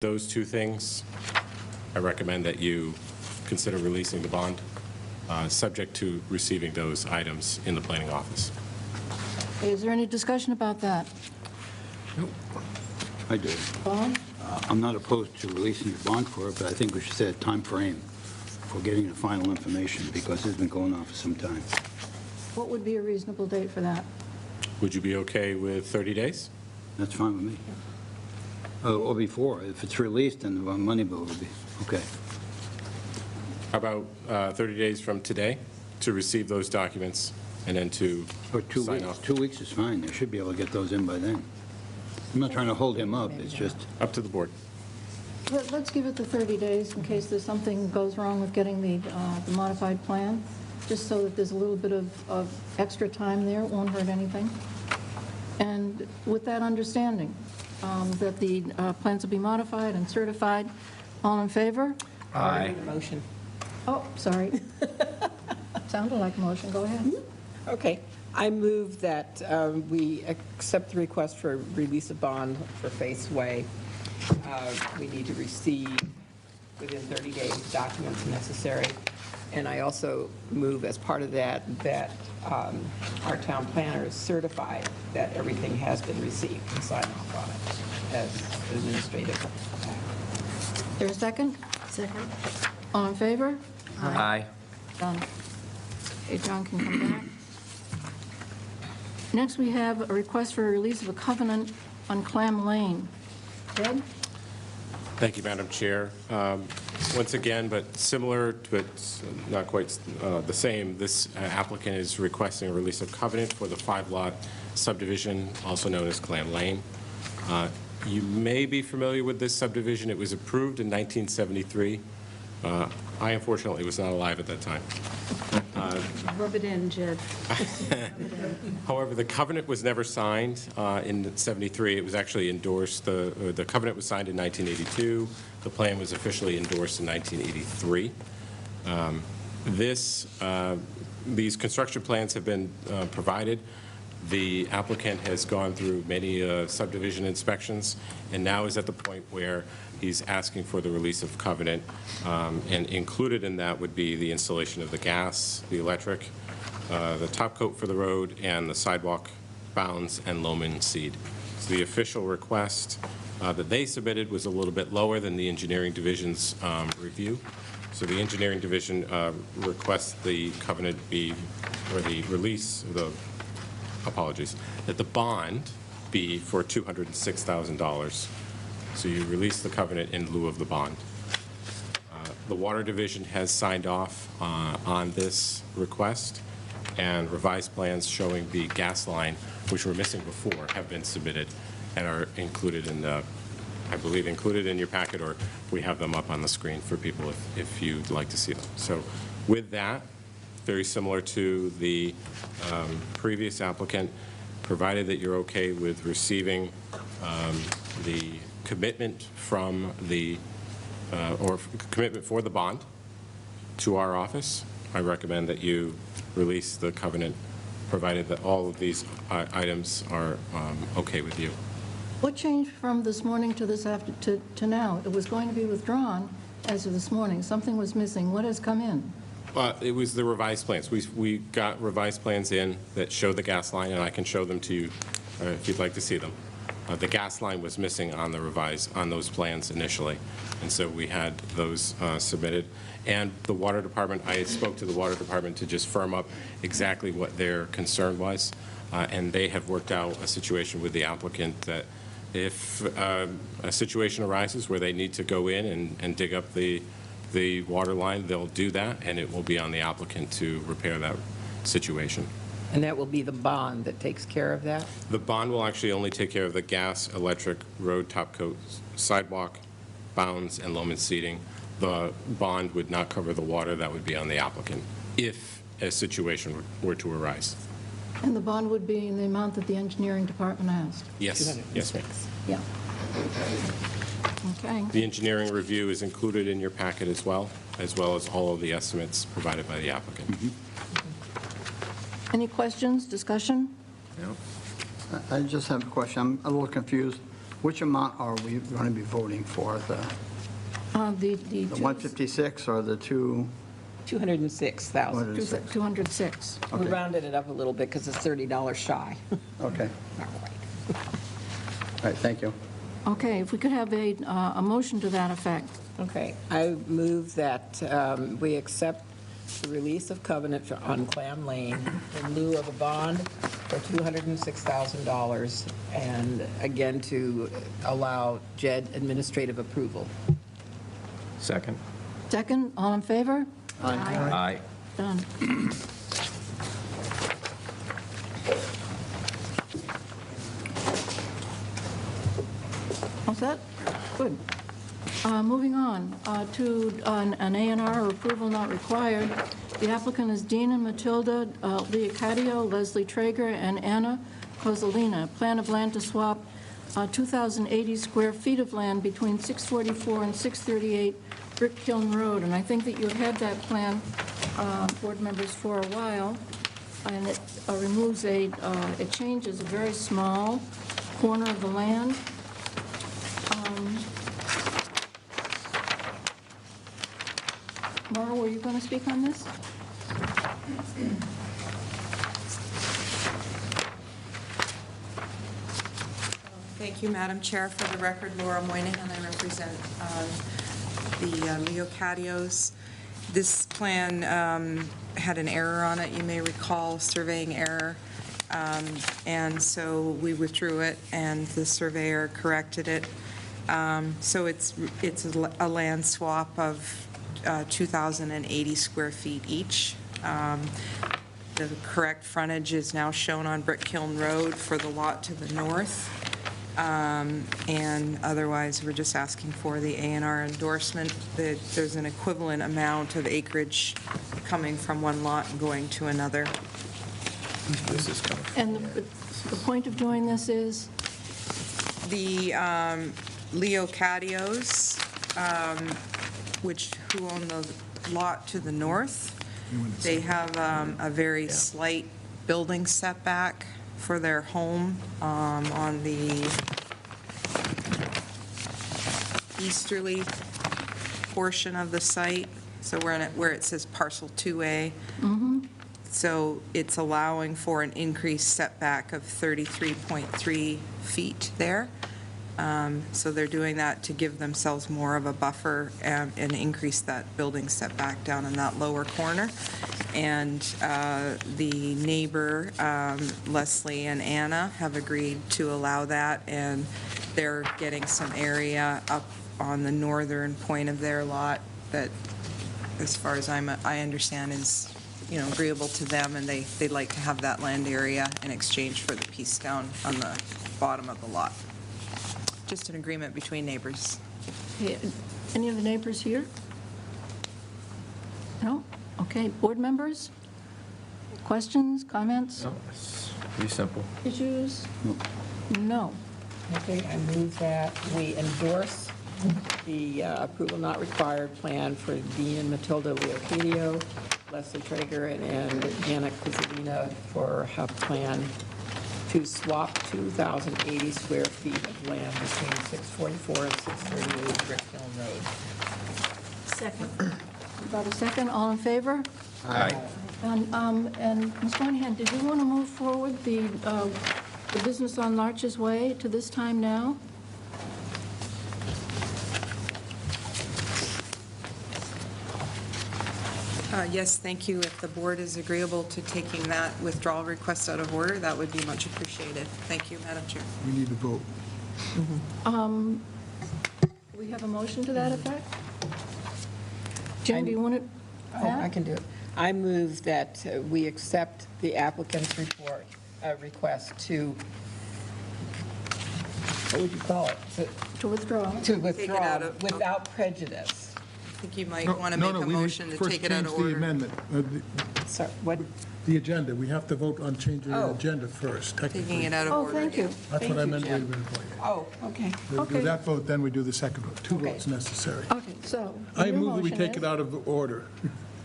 those two things, I recommend that you consider releasing the bond, subject to receiving those items in the planning office. Is there any discussion about that? I do. Bond? I'm not opposed to releasing the bond for it, but I think we should set a time frame for getting the final information, because it's been going on for some time. What would be a reasonable date for that? Would you be okay with 30 days? That's fine with me. Or before. If it's released, then the money bill will be, okay. How about 30 days from today to receive those documents and then to Or 2 sign weeks. off? 2 weeks is fine. They should be able to get those in by then. I'm not trying to hold him up. It's just, Up to the board. Let's give it the 30 days in case there's something goes wrong with getting the modified plan, just so that there's a little bit of extra time there. It won't hurt anything. And with that understanding, that the plans will be modified and certified, all in favor? Aye. Motion. Oh, sorry. Sounded like a motion. Go ahead. Okay. I move that we accept the request for release of bond for Faith's Way. We need to receive within 30 days documents necessary. And I also move as part of that, that our town planner is certified that everything has been received and signed off on it as administrative. Is there a second? Second. All in favor? Aye. Done. Okay, John can come back. Next, we have a request for a release of a covenant on Clam Lane. Ed? Thank you, Madam Chair. Once again, but similar, but not quite the same, this applicant is requesting a release of covenant for the 5-lot subdivision, also known as Clam Lane. You may be familiar with this subdivision. It was approved in 1973. I unfortunately was not alive at that time. Rub it in, Jed. However, the covenant was never signed in '73. It was actually endorsed. The covenant was signed in 1982. The plan was officially endorsed in 1983. These construction plans have been provided. The applicant has gone through many subdivision inspections and now is at the point where he's asking for the release of covenant, and included in that would be the installation of the gas, the electric, the top coat for the road, and the sidewalk bounds and loam seed. So the official request that they submitted was a little bit lower than the engineering division's review. So the engineering division requests the covenant be, or the release, apologies, that the bond be for $206,000. So you release the covenant in lieu of the bond. The Water Division has signed off on this request, and revised plans showing the gas line, which were missing before, have been submitted and are included in the, I believe, included in your packet, or we have them up on the screen for people if you'd like to see them. So with that, very similar to the previous applicant, provided that you're okay with receiving the commitment from the, or commitment for the bond to our office, I recommend that you release the covenant, provided that all of these items are okay with you. What changed from this morning to this to now? It was going to be withdrawn as of this morning. Something was missing. What has come in? It was the revised plans. We got revised plans in that show the gas line, and I can show them to you if you'd like to see them. The gas line was missing on the revised, on those plans initially, and so we had those submitted. And the Water Department, I spoke to the Water Department to just firm up exactly what their concern was, and they have worked out a situation with the applicant that if a situation arises where they need to go in and dig up the water line, they'll do that, and it will be on the applicant to repair that situation. And that will be the bond that takes care of that? The bond will actually only take care of the gas, electric, road top coat, sidewalk, bounds, and loam and seeding. The bond would not cover the water. That would be on the applicant if a situation were to arise. And the bond would be in the amount that the engineering department asked? Yes. Yes, ma'am. Yeah. Okay. The engineering review is included in your packet as well as all of the estimates provided by the applicant. Any questions, discussion? I just have a question. I'm a little confused. Which amount are we going to be voting for? The The 156 or the 206,000. 206. We Okay. rounded it up a little bit because it's $30 shy. Okay. Not quite. All right, thank you. Okay, if we could have a motion to that effect. Okay, I move that we accept the release of covenant on Clam Lane in lieu of a bond for $206,000, and again, to allow JED administrative approval. Second. Second, all in favor? Aye. Done. All set? Good. Moving on to an A&R approval not required. The applicant is Dean and Matilda Leocadio, Leslie Traeger, and Anna Kozolina. Plan of land to swap 2,080 square feet of land between 644 and 638 Brick Kiln Road. And I think that you've had that plan, board members, for a while. And it removes it changes a very small corner of the land. Maura, were you going to speak on this? Thank you, Madam Chair. For the record, Laura Moynihan, I represent the Leocadios. This plan had an error on it, you may recall, surveying error, and so we withdrew it, and the surveyor corrected it. So it's a land swap of 2,080 square feet each. The correct frontage is now shown on Brick Kiln Road for the lot to the north. And otherwise, we're just asking for the A&R endorsement. There's an equivalent amount of acreage coming from one lot and going to another. This is coming. And the point of doing this is? The Leocadios, who own the lot to the north, they have a very slight building setback for their home on the easterly portion of the site. So we're in it where it says parcel 2A. So it's allowing for an increased setback of 33.3 feet there. So they're doing that to give themselves more of a buffer and increase that building setback down in that lower corner. And the neighbor, Leslie and Anna, have agreed to allow that, and they're getting some area up on the northern point of their lot that, as far as I understand, is, agreeable to them, and they'd like to have that land area in exchange for the piece down on the bottom of the lot. Just an agreement between neighbors. Any of the neighbors here? No? Okay, board members? Questions, comments, No, it's pretty simple. issues? No. Okay, I move that we endorse the approval not required plan for Dean and Matilda Leocadio, Leslie Traeger, and Anna Kozolina for a plan to swap 2,080 square feet of land between 644 and 638 Brick Hill Road. Second. About a second, all in favor? Aye. And Ms. Moynihan, did you want to move forward the business on Larches Way to this time now? Yes, thank you. If the board is agreeable to taking that withdrawal request out of order, that would be much appreciated. Thank you, Madam Chair. We need to vote. We have a motion to that effect? Jim, do you want it? Oh, I can do it. I move that we accept the applicant's request to, what would you call it? To withdraw. To withdraw out of- without prejudice. I think you might No, want to no, make a we need motion to first take it out of change the order. amendment, Sorry, what? the agenda. We have to vote on changing the Oh. agenda first, technically. Taking it out of Oh, order. thank you. That's Thank what I you, meant. Jim. Oh, okay. We Okay. do that vote, then we do the second vote. Two Okay. votes necessary. Okay, so. I your move that we motion take is- it out of order.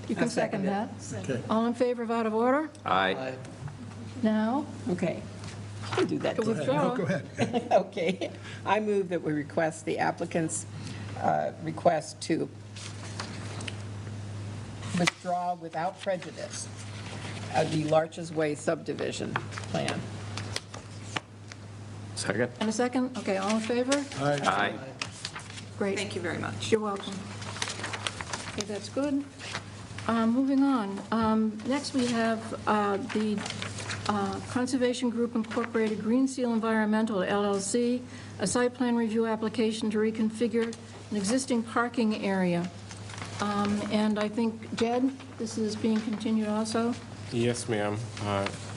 You can I'll second second that. Okay. All in favor of out of order? Aye. Now, Okay. You can do that. To too. withdraw. Go ahead. Okay. I move that we request the applicant's request to withdraw without prejudice the Larches Way subdivision plan. Second? And a second? Okay, all in favor? Aye. Great. Thank you very much. You're welcome. Okay, that's good. Moving on. Next, we have the Conservation Group Incorporated Green Seal Environmental LLC, a site plan review application to reconfigure an existing parking area. And I think, Jed, this is being continued also? Yes, ma'am.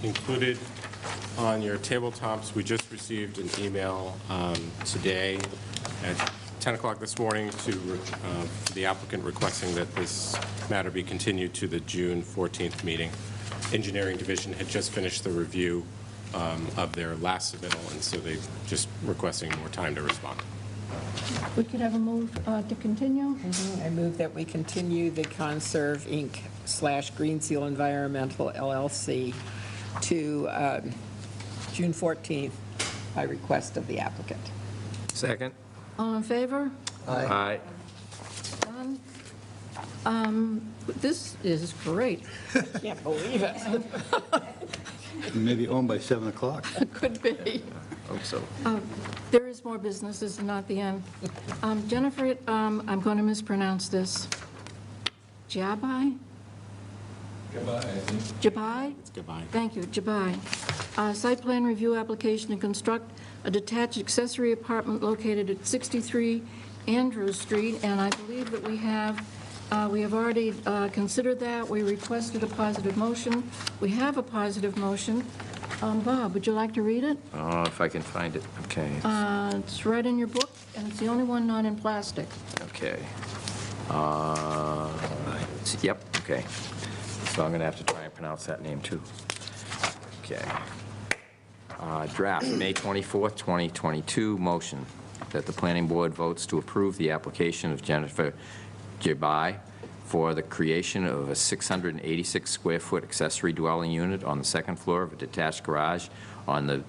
Included on your tabletops, we just received an email today at 10 o'clock this morning to the applicant requesting that this matter be continued to the June 14th meeting. Engineering Division had just finished the review of their last submittal, and so they're just requesting more time to respond. We could have a move to continue? I move that we continue the Conserve Inc. / Green Seal Environmental LLC to June 14th by request of the applicant. Second? All in favor? Aye. Done. This is great. Can't believe it. Maybe home by 7 o'clock. Could be. Hope so. There is more business, this is not the end. Jennifer, I'm going to mispronounce this. Jabai? Jabai? Goodbye. Thank you, Jabai. Site plan review application to construct a detached accessory apartment located at 63 Andrews Street, and I believe that we have already considered that. We requested a positive motion. We have a positive motion. Bob, would you like to read it? Oh, if I can find it. Okay. It's right in your book, and it's the only one not in plastic. Okay. Yep, okay. So I'm going to have to try and pronounce that name, too. Okay. Draft, May 24th, 2022, motion that the planning board votes to approve the application of Jennifer Jabai for the creation of a 686-square-foot accessory dwelling unit on the second floor of a detached garage on the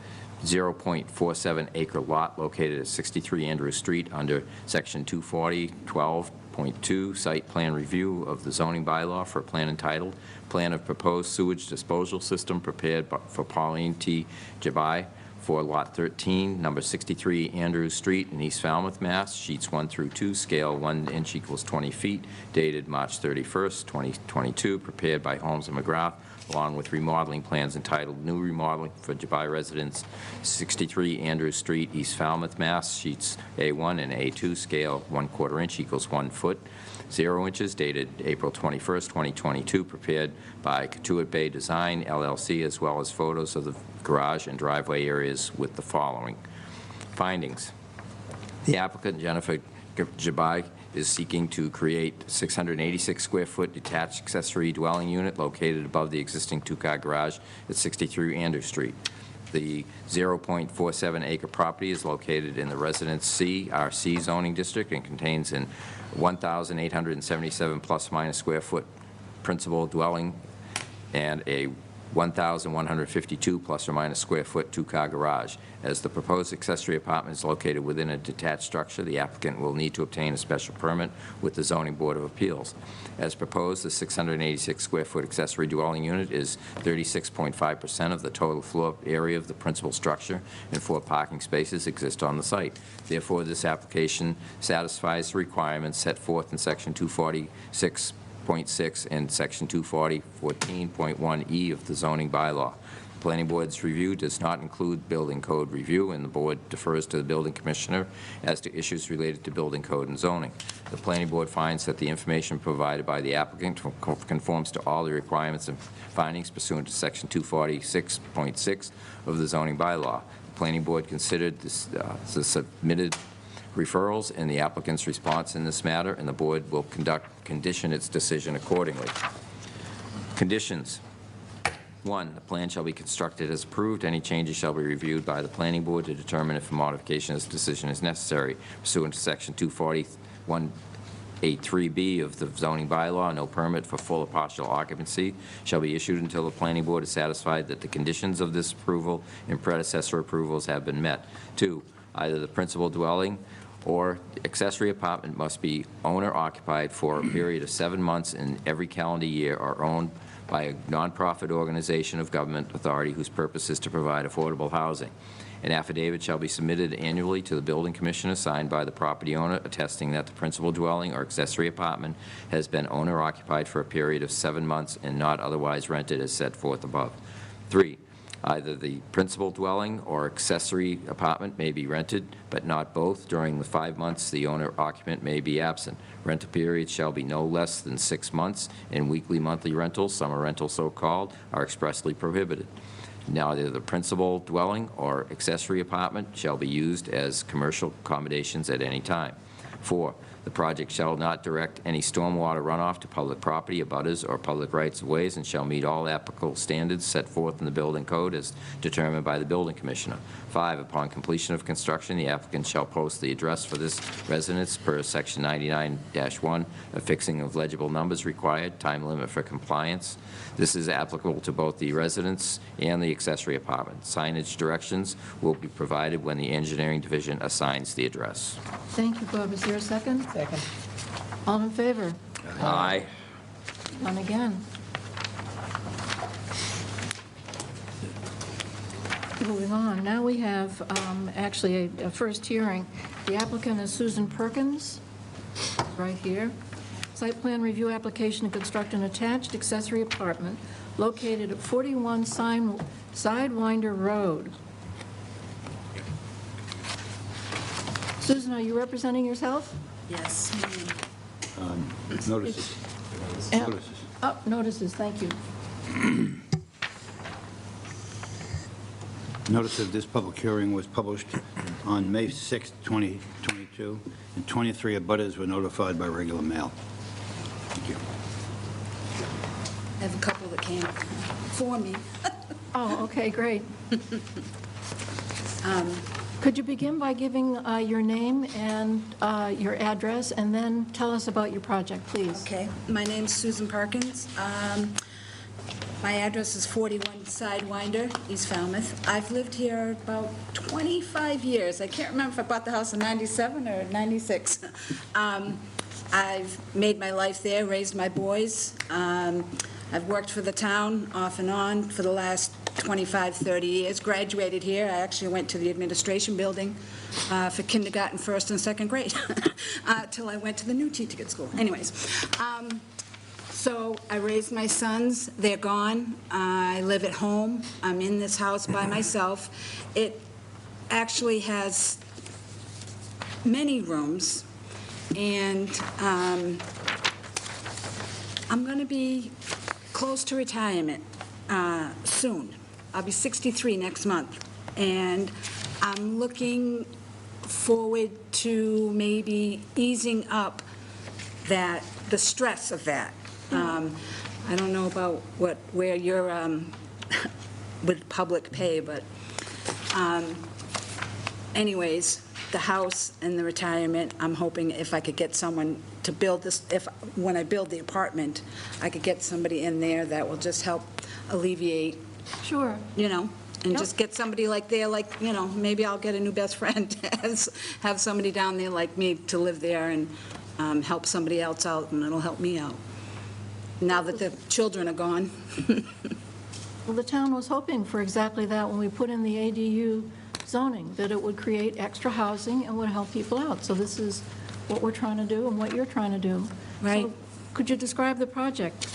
0.47-acre lot located at 63 Andrews Street under Section 240, 12.2, Site Plan Review of the zoning bylaw for a plan entitled Plan of Proposed Sewage Disposal System prepared for Pauline T. Jabai for Lot 13, number 63 Andrews Street in East Falmouth, Mass., sheets 1 through 2, scale 1 inch equals 20 feet, dated March 31st, 2022, prepared by Holmes and McGrath, along with remodeling plans entitled New Remodeling for Jabai Residence, 63 Andrews Street, East Falmouth, Mass., sheets A1 and A2, scale 1/4 inch equals 1 foot, 0 inches, dated April 21st, 2022, prepared by Katuitt Bay Design, LLC, as well as photos of the garage and driveway areas with the following findings. The applicant, Jennifer Jabai, is seeking to create 686-square-foot detached accessory dwelling unit located above the existing two-car garage at 63 Andrews Street. The 0.47-acre property is located in the Residence C, RC zoning district, and contains an 1,877 plus-minus square-foot principal dwelling and a 1,152 plus or minus square foot two-car garage. As the proposed accessory apartment is located within a detached structure, the applicant will need to obtain a special permit with the Zoning Board of Appeals. As proposed, the 686 square foot accessory dwelling unit is 36.5% of the total floor area of the principal structure, and 4 parking spaces exist on the site. Therefore, this application satisfies the requirements set forth in Section 246.6 and Section 240.14.1E of the zoning bylaw. The Planning Board's review does not include building code review, and the board defers to the building commissioner as to issues related to building code and zoning. The Planning Board finds that the information provided by the applicant conforms to all the requirements and findings pursuant to Section 246.6 of the zoning bylaw. The Planning Board considered the submitted referrals and the applicant's response in this matter, and the board will condition its decision accordingly. Conditions. 1, the plan shall be constructed as approved. Any changes shall be reviewed by the planning board to determine if a modification of this decision is necessary pursuant to Section 241 8.3b of the zoning bylaw, no permit for full or partial occupancy shall be issued until the planning board is satisfied that the conditions of this approval and predecessor approvals have been met. 2, either the principal dwelling or accessory apartment must be owner-occupied for a period of 7 months in every calendar year or owned by a nonprofit organization of government authority whose purpose is to provide affordable housing. An affidavit shall be submitted annually to the building commissioner signed by the property owner attesting that the principal dwelling or accessory apartment has been owner-occupied for a period of 7 months and not otherwise rented as set forth above. 3, either the principal dwelling or accessory apartment may be rented, but not both. During the 5 months, the owner-occupant may be absent. Rental periods shall be no less than 6 months, and weekly, monthly rentals, summer rentals so-called, are expressly prohibited. Neither the principal dwelling or accessory apartment shall be used as commercial accommodations at any time. 4, the project shall not direct any stormwater runoff to public property, abutters, or public rights-of-ways, and shall meet all applicable standards set forth in the building code as determined by the building commissioner. 5, upon completion of construction, the applicant shall post the address for this residence per section 99-1, affixing of legible numbers required, time limit for compliance. This is applicable to both the residence and the accessory apartment. Signage directions will be provided when the engineering division assigns the address. Thank you, Bob. Is there a second? Second. All in favor? Aye. None again. Moving on, now we have actually a first hearing. The applicant is Susan Perkins, right here. Site plan review application to construct an attached accessory apartment located at 41 Sidewinder Road. Susan, are you representing yourself? Yes. Notices. Yeah. Notices. Oh, notices, thank you. Notice of this public hearing was published on May 6, 2022, and 23 abutters were notified by regular mail. Thank you. I have a couple that came for me. Oh, okay, great. Could you begin by giving your name and your address, and then tell us about your project, please? Okay, my name's Susan Perkins. My address is 41 Sidewinder, East Falmouth. I've lived here about 25 years. I can't remember if I bought the house in 97 or 96. I've made my life there, raised my boys. I've worked for the town off and on for the last 25, 30 years. Graduated here. I actually went to the administration building for kindergarten, first and second grade, till I went to the new ticket school. Anyways, so I raised my sons. They're gone. I live at home. I'm in this house by myself. It actually has many rooms, and I'm going to be close to retirement soon. I'll be 63 next month, and I'm looking forward to maybe easing up the stress of that. I don't know about where you're with public pay, but anyways, the house and the retirement, I'm hoping if I could get someone to build this, when I build the apartment, I could get somebody in there that will just help alleviate, Sure. and Yep. just get somebody like there, maybe I'll get a new best friend, have somebody down there like me to live there and help somebody else out, and it'll help me out, now that the children are gone. Well, the town was hoping for exactly that when we put in the ADU zoning, that it would create extra housing and would help people out. So this is what we're trying to do and what you're trying to do. Right. So could you describe the project?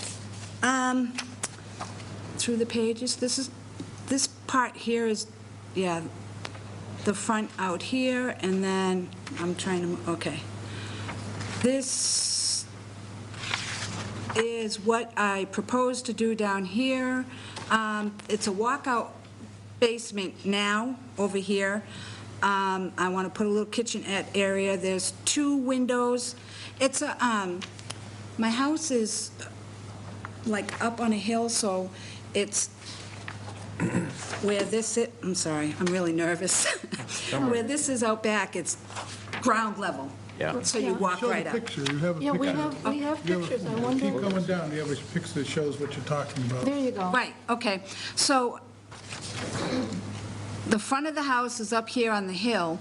Through the pages, this part here is, the front out here, and then I'm trying to, okay. This is what I propose to do down here. It's a walkout basement now over here. I want to put a little kitchenette area. There's 2 windows. It's my house is like up on a hill, so it's where this is, I'm sorry, I'm really nervous. Where this is out back, it's ground level. Yeah. So you walk Show right the up. picture, you have a Yeah, picture. we have You have a- pictures. I wonder. Keep coming down, you have a picture that shows what you're talking about. There you go. Right, okay. So the front of the house is up here on the hill,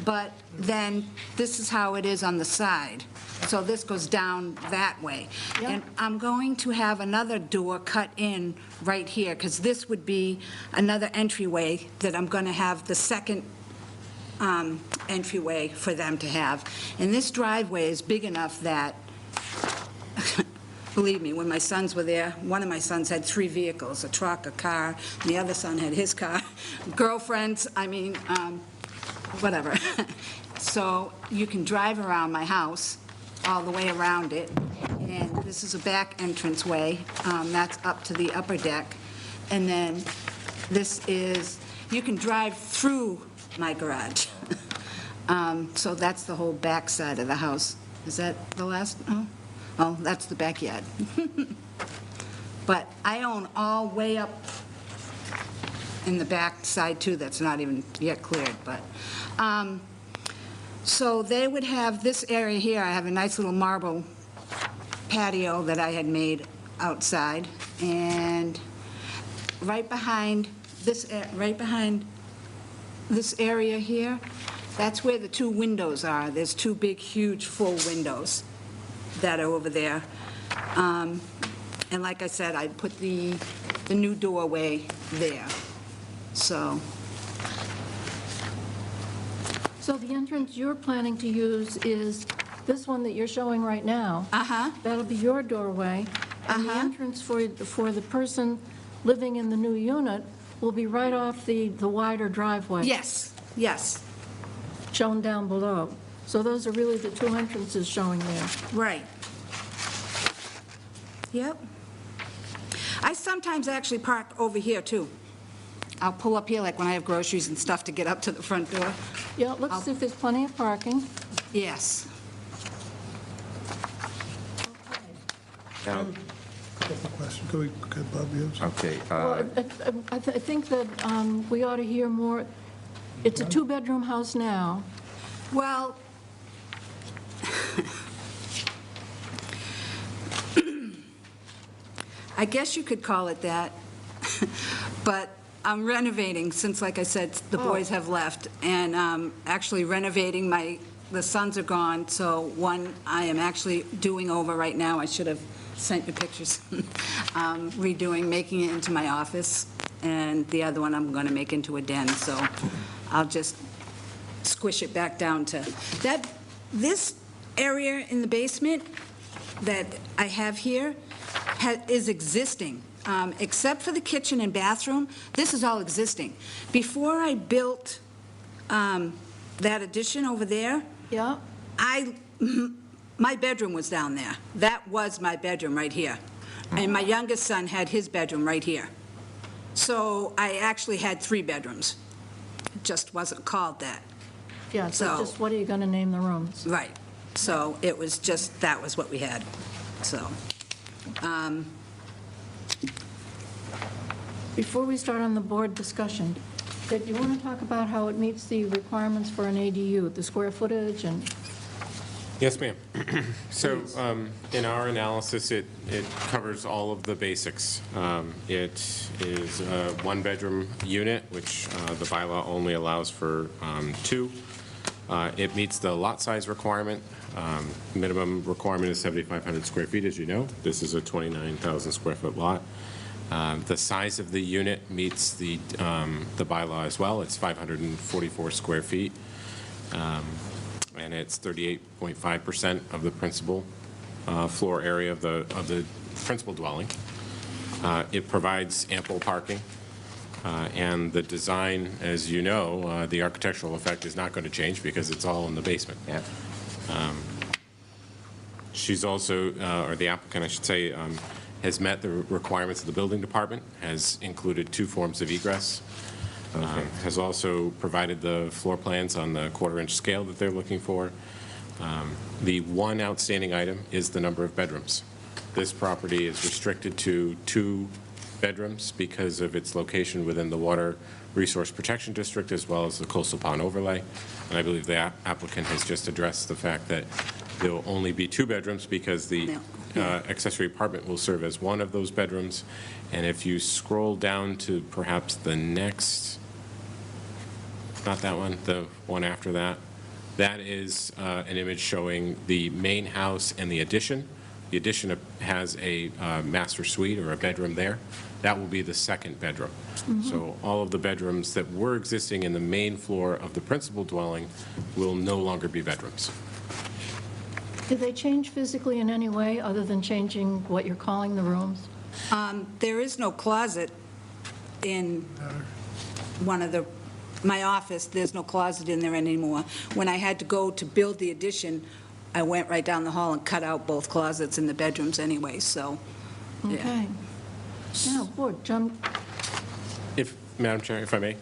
but then this is how it is on the side. So this goes down that way. Yeah. And I'm going to have another door cut in right here, because this would be another entryway that I'm going to have the second entryway for them to have. And this driveway is big enough that, believe me, when my sons were there, one of my sons had 3 vehicles, a truck, a car, and the other son had his car, girlfriends, I mean, whatever. So you can drive around my house, all the way around it, and this is a back entranceway, that's up to the upper deck, and then this is, you can drive through my garage. So that's the whole back side of the house. Is that the last, oh, that's the backyard. But I own all way up in the back side too, that's not even yet cleared, but, so they would have this area here, I have a nice little marble patio that I had made outside, and right behind this area here, that's where the 2 windows are. There's 2 big, huge, full windows that are over there. And like I said, I put the new doorway there, so. So the entrance you're planning to use is this one that you're showing right now. Uh-huh. That'll be your doorway. And the entrance for the person living in the new unit will be right off the wider driveway. Yes, yes, Shown down below. So those are really the 2 entrances showing there. right. Yep. I sometimes actually park over here, too. I'll pull up here, like when I have groceries and stuff, to get up to the front door. Yeah, let's see if there's plenty of parking. Yes. Now, Couple questions. Go ahead, Bob, you have some? okay, Well, I think that we ought to hear more. It's a 2-bedroom house now. Well, I guess you could call it that, but I'm renovating, since, like I said, the boys have left, and actually renovating the sons are gone, so one I am actually doing over right now. I should have sent you pictures. Redoing, making it into my office, and the other one I'm going to make into a den, so I'll just squish it back down to that. This area in the basement that I have here is existing, except for the kitchen and bathroom. This is all existing. Before I built that addition over there, Yeah? my bedroom was down there. That was my bedroom right here. And my youngest son had his bedroom right here. So I actually had 3 bedrooms. It just wasn't called that. Yeah, so So- just what are you going to name the rooms? Right. So it was just, that was what we had. So, Before we start on the board discussion, did you want to talk about how it meets the requirements for an ADU, the square footage and? Yes, ma'am. So in our analysis, it covers all of the basics. It is a 1-bedroom unit, which the bylaw only allows for 2. It meets the lot size requirement. Minimum requirement is 7,500 square feet, as you know. This is a 29,000 square foot lot. The size of the unit meets the bylaw as well. It's 544 square feet. And it's 38.5% of the principal floor area of the principal dwelling. It provides ample parking, and the design, as you know, the architectural effect is not going to change because it's all in the basement. yeah. She's also, or the applicant, I should say, has met the requirements of the building department, has included 2 forms of egress, has also provided the floor plans on the 1/4-inch scale that they're looking for. The one outstanding item is the number of bedrooms. This property is restricted to 2 bedrooms because of its location within the water Resource Protection District as well as the Coastal Pond Overlay. And I believe the applicant has just addressed the fact that there will only be 2 bedrooms because the accessory apartment will serve as one of those bedrooms. And if you scroll down to perhaps the next, not that one, the one after that, that is an image showing the main house and the addition. The addition has a master suite or a bedroom there. That will be the second bedroom. So all of the bedrooms that were existing in the main floor of the principal dwelling will no longer be bedrooms. Did they change physically in any way other than changing what you're calling the rooms? There is no closet in my office. There's no closet in there anymore. When I had to go to build the addition, I went right down the hall and cut out both closets in the bedrooms anyway, so, yeah. Okay. Now, Board, John, Madam Chair, if I may,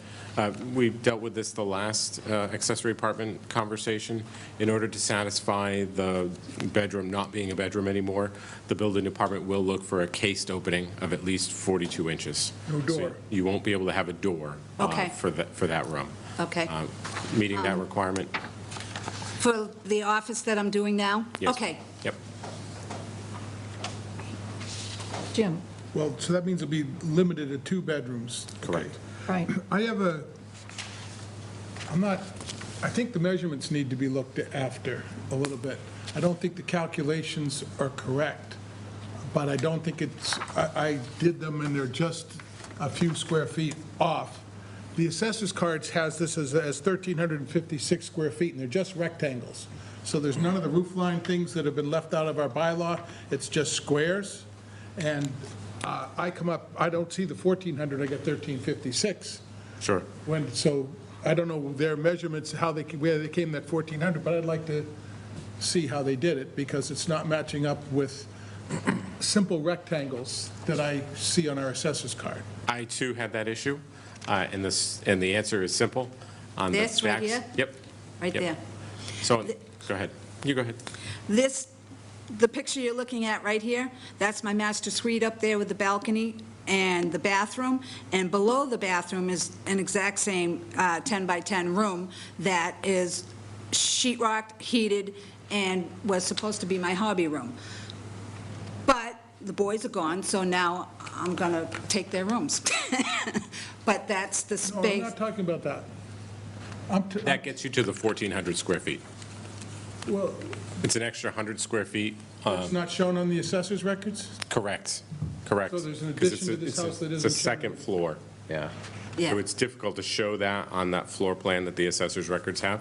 we dealt with this the last accessory apartment conversation. In order to satisfy the bedroom not being a bedroom anymore, the building department will look for a cased opening of at least 42 inches. No door. So you won't be able to have a door Okay. for that room. Okay. Meeting that requirement? For the office that I'm doing now? Yes. Okay. Yep. Jim, Well, so that means it'll be limited to 2 bedrooms. Correct. right. I have I think the measurements need to be looked after a little bit. I don't think the calculations are correct, but I don't think I did them and they're just a few square feet off. The assessor's cards has this as 1,356 square feet, and they're just rectangles. So there's none of the roof line things that have been left out of our bylaw. It's just squares. And I don't see the 1,400, I get 1,356. Sure. So I don't know their measurements, where they came that 1,400, but I'd like to see how they did it, because it's not matching up with simple rectangles that I see on our assessor's card. I, too, had that issue, and the answer is simple. On the This right backs- here? Yep. Right Yep. there. So, go ahead. You go ahead. The picture you're looking at right here, that's my master suite up there with the balcony and the bathroom, and below the bathroom is an exact same 10 by 10 room that is sheetrocked, heated, and was supposed to be my hobby room. But the boys are gone, so now I'm going to take their rooms. But that's the No, I'm space. not talking about that. That gets you to the 1,400 square feet. Well, It's an extra 100 square feet. it's not shown on the assessor's records? Correct. So there's an 'Cause addition to this house that It's a isn't shown? second floor. Yeah. Yeah. So it's difficult to show that on that floor plan that the assessor's records have.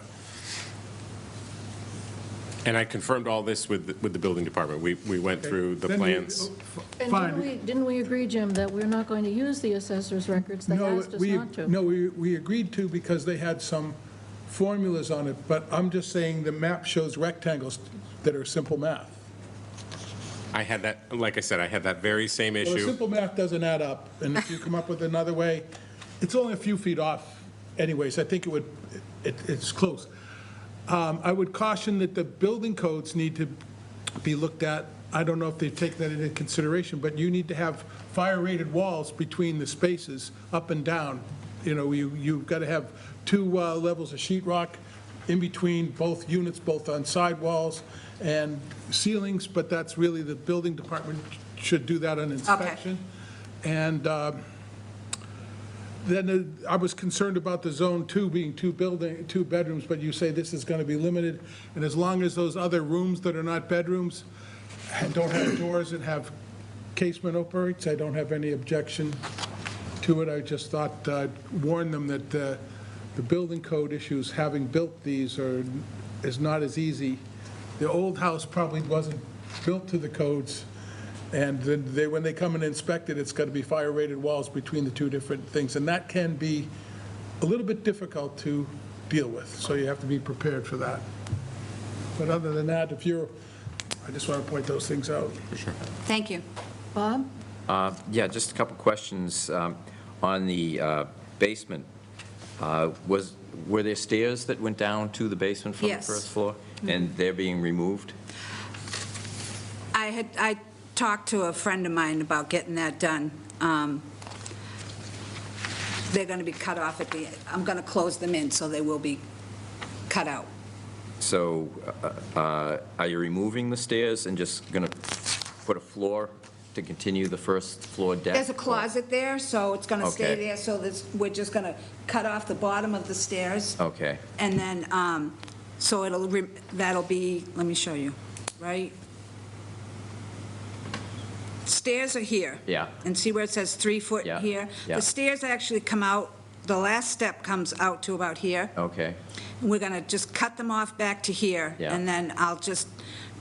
And I confirmed all this with the building department. We went through the Then plans. And Fine. didn't we agree, Jim, that we're not going to use the assessor's records? They asked us not to. No, we agreed to because they had some formulas on it, but I'm just saying the map shows rectangles that are simple math. I had that, like I said, I had that very same Well, issue. simple math doesn't add up, and if you come up with another way, it's only a few feet off anyways. I think it's close. I would caution that the building codes need to be looked at. I don't know if they take that into consideration, but you need to have fire-rated walls between the spaces up and down. You know, you've got to have 2 levels of sheetrock in between both units, both on sidewalls and ceilings, but that's really, the building department should do that on inspection. And then I was concerned about the Zone 2 being 2 bedrooms, but you say this is going to be limited, and as long as those other rooms that are not bedrooms and don't have doors and have casement openings, I don't have any objection to it. I just thought I'd warn them that the building code issues, having built these, is not as easy. The old house probably wasn't built to the codes, and then when they come and inspect it, it's got to be fire-rated walls between the 2 different things, and that can be a little bit difficult to deal with, so you have to be prepared for that. But other than that, I just want to point those things out. Thank you. Bob? Yeah, just a couple questions. On the basement, were there stairs that went down to the basement from the Yes. first floor? And they're being removed? I talked to a friend of mine about getting that done. they're going to be cut off at the, I'm going to close them in, so they will be cut out. So are you removing the stairs and just going to put a floor to continue the first floor deck? There's a closet there, so it's going to stay Okay. there, so we're just going to cut off the bottom of the stairs. Okay, And then, so that'll be, let me show you, right? Stairs are here. Yeah. And see where it says 3 foot Yeah, here? yeah. The stairs actually come out, the last step comes out to about here. okay, And we're going to just cut them off back to here. Yeah. And then I'll just,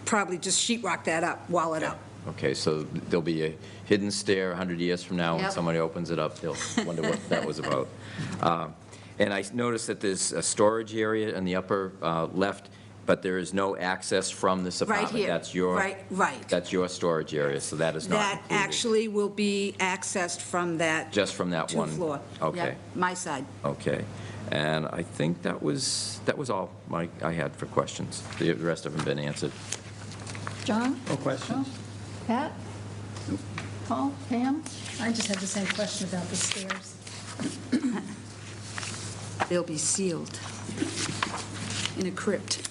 probably just sheet rock that up, wall it up. okay, so there'll be a hidden stair 100 years from now, when Yep. somebody opens it up, they'll wonder what that was about. And I noticed that there's a storage area in the upper left, but there is no access from this Right apartment. here. That's your. Right. That's your storage area, so that is not That included. actually will be accessed from that Just from that one? two-floor. Okay. Yep, my side. Okay, and I think that was all I had for questions. The rest of them been answered. John? No questions? No? Pat? Paul? Pam? I just had the same question about the stairs. They'll be sealed in a crypt.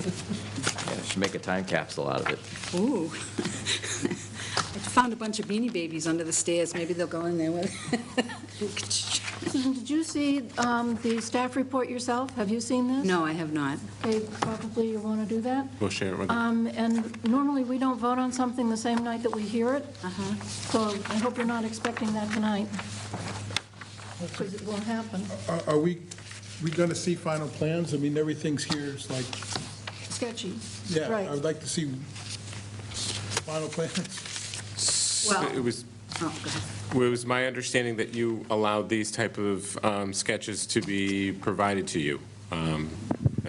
Yeah, should make a time capsule out of it. Ooh. I found a bunch of Beanie Babies under the stairs. Maybe they'll go in there with. Susan, did you see the staff report yourself? Have you seen this? No, I have not. Okay, probably you want to do that. We'll share it with you. And normally, we don't vote on something the same night that we hear it. So I hope you're not expecting that tonight, because it won't happen. Are we going to see final plans? I mean, everything's here, it's like, Sketchy. yeah, Right. I would like to see final plans. Well- It was, Oh, go ahead. it was my understanding that you allowed these type of sketches to be provided to you.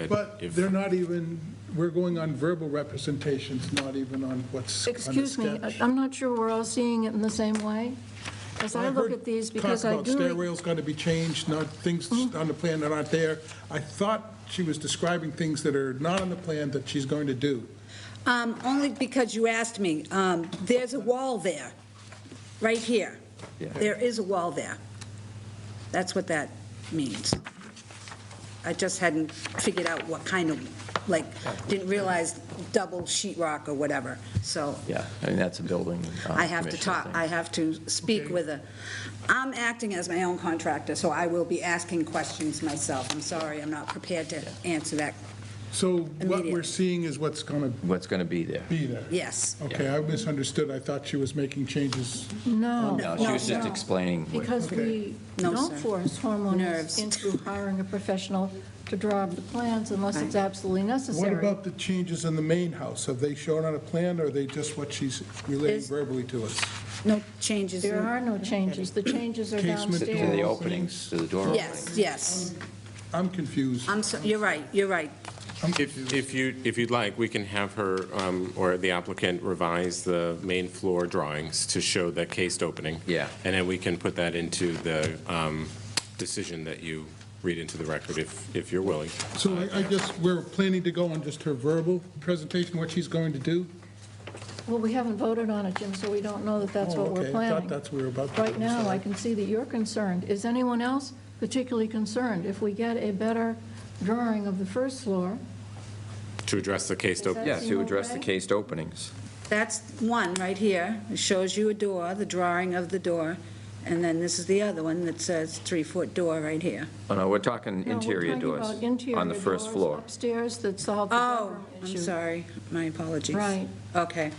But If- they're not even, we're going on verbal representations, not even on what's on the Excuse me, sketch. I'm not sure we're all seeing it in the same way. As I look at these, because I Talk do... about stairwells got to be changed, not things on the plan that aren't there. I thought she was describing things that are not on the plan that she's going to do. Only because you asked me. There's a wall there, right here. Yeah. There is a wall there. That's what that means. I just hadn't figured out what kind of, didn't realize double sheetrock or whatever, so Yeah, I mean, that's a building. I have to commissioner talk, thing. I have to speak with I'm acting as my own contractor, so I will be asking questions myself. I'm sorry, I'm not prepared to answer that. So what Immediate. we're seeing is what's going to What's going to be there? be there. Yes. Okay, I misunderstood. I thought she was making changes. No. No, she was just no. explaining. Because we No, don't sir. force homeowners Nerves. into hiring a professional to draw up the plans unless it's absolutely What necessary. about the changes in the main house? Have they shown on a plan, or are they just what she's relaying Is- verbally to us? No changes. There are no changes. The changes are Casement To the downstairs. openings, to the door openings. Yes, yes. I'm confused. You're right, you're right. I'm confused. If you'd like, we can have her or the applicant revise the main floor drawings to show the cased opening. Yeah. And then we can put that into the decision that you read into the record if you're willing. So I guess we're planning to go on just her verbal presentation, what she's going to do? Well, we haven't voted on it, Jim, so we don't know that that's Oh, what we're okay. I planning. thought that's what we were about to do. Right now, Sorry. I can see that you're concerned. Is anyone else particularly concerned? If we get a better drawing of the first floor, To address the cased Is opening. that- Yeah, to address the okay? cased openings. That's one right here. It shows you a door, the drawing of the door, and then this is the other one that says 3-foot door right here. Oh, no, we're talking no, interior we're doors. talking about interior On the first doors floor. upstairs that solve the Oh, bedroom I'm issue. sorry, my apologies. Right. Okay.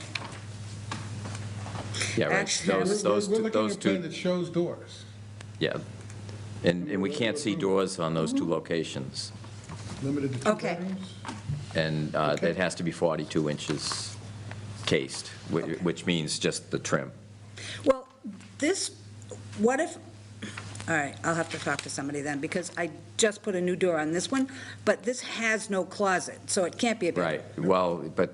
Yeah, right. Actually, I We're was- Those looking two, at a plan that shows doors, yeah. And we can't see doors on those two locations. limited to 2 Okay. bedrooms. And Okay. that has to be 42 inches cased, which means just the trim. Well, this, what if, all right, I'll have to talk to somebody then, because I just put a new door on this one, but this has no closet, so it can't be a bedroom. Right, well, but,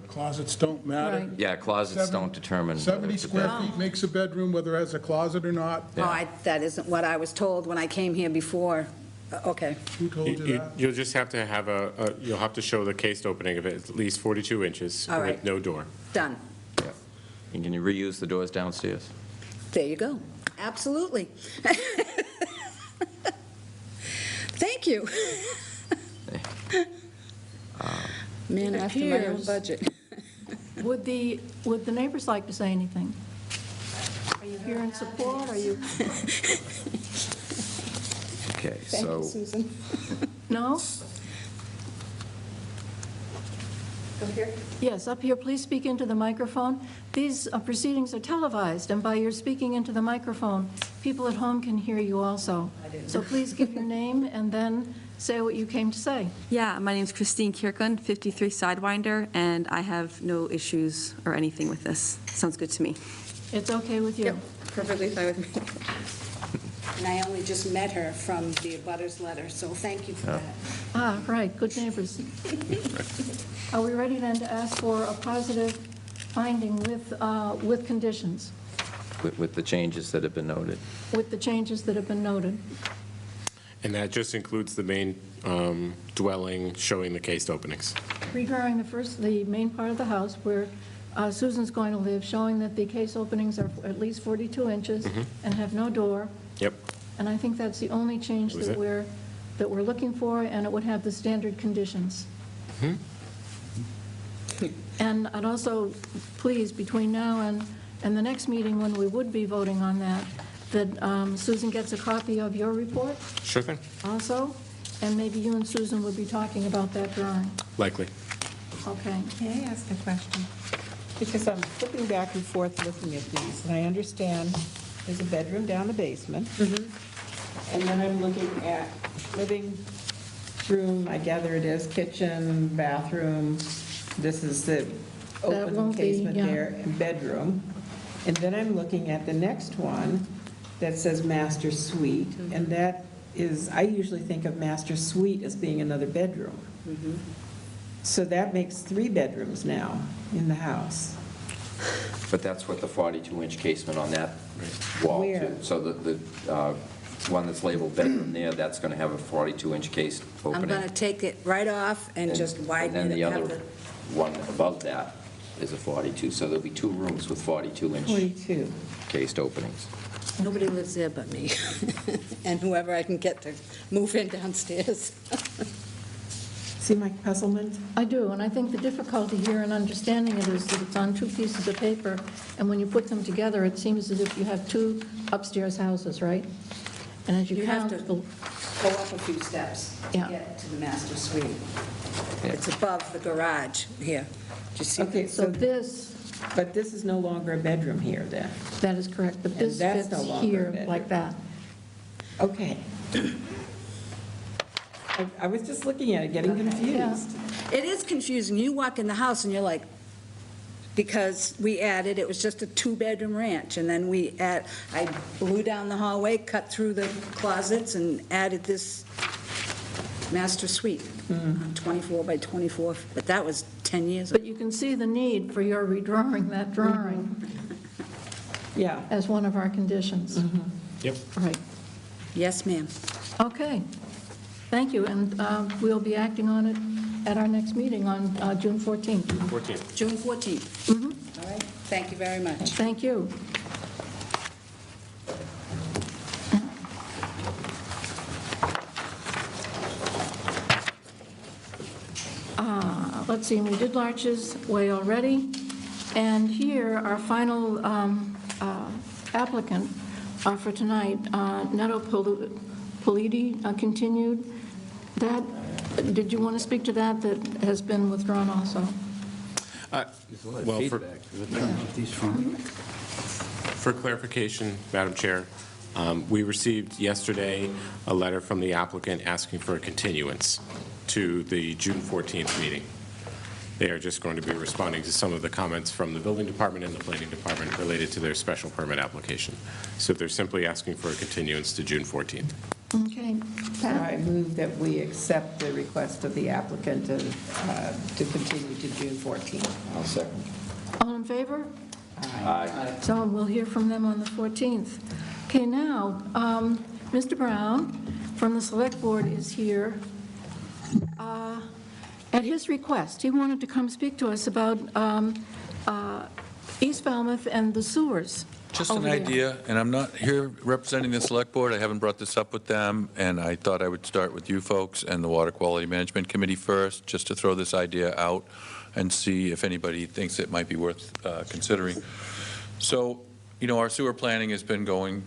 Closets don't matter. Right. yeah, closets don't determine. whether 70 it's a square bedroom. feet makes a bedroom, whether it has a closet or not. Oh, that isn't what I was told when I came here before. Okay, Who told you that? You'll just have to have you'll have to show the cased opening of it at least 42 inches All with right. no door. done. Yeah. And can you reuse the doors downstairs? There you go. absolutely. Thank you. Man It after my own appears- budget. Would the neighbors like to say anything? Are you here in support? Are you, Okay, Thank you, so Susan. no? Go here. Yes, up here, please speak into the microphone. These proceedings are televised, and by your speaking into the microphone, people at home can hear you also. So please give your name and then say what you came to say. Yeah, my name's Christine Kirkland, 53 Sidewinder, and I have no issues or anything with this. Sounds good to me. It's okay with you? Perfectly fine with me. And I only just met her from the abutters letter, so thank you for that. Ah, right, good neighbors. Are we ready then to ask for a positive finding with conditions, with the changes that have been noted. with the changes that have been noted? And that just includes the main dwelling showing the cased openings. Redrawing the main part of the house where Susan's going to live, showing that the case openings are at least 42 inches and have no door. Yep. And I think that's the only change Was that it? we're looking for, and it would have the standard conditions. And I'd also, please, between now and the next meeting, when we would be voting on that Susan gets a copy of your report Sure thing. also, and maybe you and Susan would be talking about that drawing. Likely. Okay. May I ask a question? Because I'm flipping back and forth looking at these, and I understand there's a bedroom down the basement. And then I'm looking at living room, I gather it is, kitchen, bathroom. This is the open won't be, casement yeah. there, and bedroom. And then I'm looking at the next one that says master suite, and that is, I usually think of master suite as being another bedroom. So that makes 3 bedrooms now in the house. But that's what the 42-inch casement on that wall, Where? too. So the one that's labeled bedroom there, that's going to have a 42-inch cased I'm opening. going to take it right off and just widen And then it. the and have other one above that is a 42, so there'll be 2 rooms with 42-inch 42. cased openings. Nobody lives there but me, and whoever I can get to move in downstairs. See my puzzlement? I do, and I think the difficulty here in understanding it is that it's on 2 pieces of paper, and when you put them together, it seems as if you have 2 upstairs houses, right? And as you You have count, to go up a few steps to Yeah. get to the master suite. It's above the garage here. Do you see? Okay, so this, but this is no longer a bedroom here, then? that is correct, but And this that's fits no longer a here bedroom. like that. Okay. I was just looking at it, getting confused. It is confusing. You walk in the house and you're like, because we added, it was just a 2-bedroom ranch, and then I blew down the hallway, cut through the closets, and added this master suite, 24 by 24, but that was 10 years ago. But you can see the need for your redrawing that drawing Yeah. as one of our conditions. Yep. Right. Yes, ma'am. Okay. Thank you, and we'll be acting on it at our next meeting on June 14th. 14th. June 14th. All right, thank you very much. Thank you. Let's see, we did Larches Way already, and here, our final applicant for tonight, Neto Politi, continued. That, did you want to speak to that? That has been withdrawn also? Well, These from, for clarification, Madam Chair, we received yesterday a letter from the applicant asking for a continuance to the June 14th meeting. They are just going to be responding to some of the comments from the building department and the planning department related to their special permit application. So they're simply asking for a continuance to June 14th. Okay. So I Pat? move that we accept the request of the applicant to continue to June 14th. I'll second. All in favor? Aye. So we'll hear from them on the 14th. Okay, now, Mr. Brown from the Select Board is here. At his request, he wanted to come speak to us about East Falmouth and the sewers. Just an over there. idea, and I'm not here representing the Select Board. I haven't brought this up with them, and I thought I would start with you folks and the Water Quality Management Committee first, just to throw this idea out and see if anybody thinks it might be worth considering. So, you know, our sewer planning has been going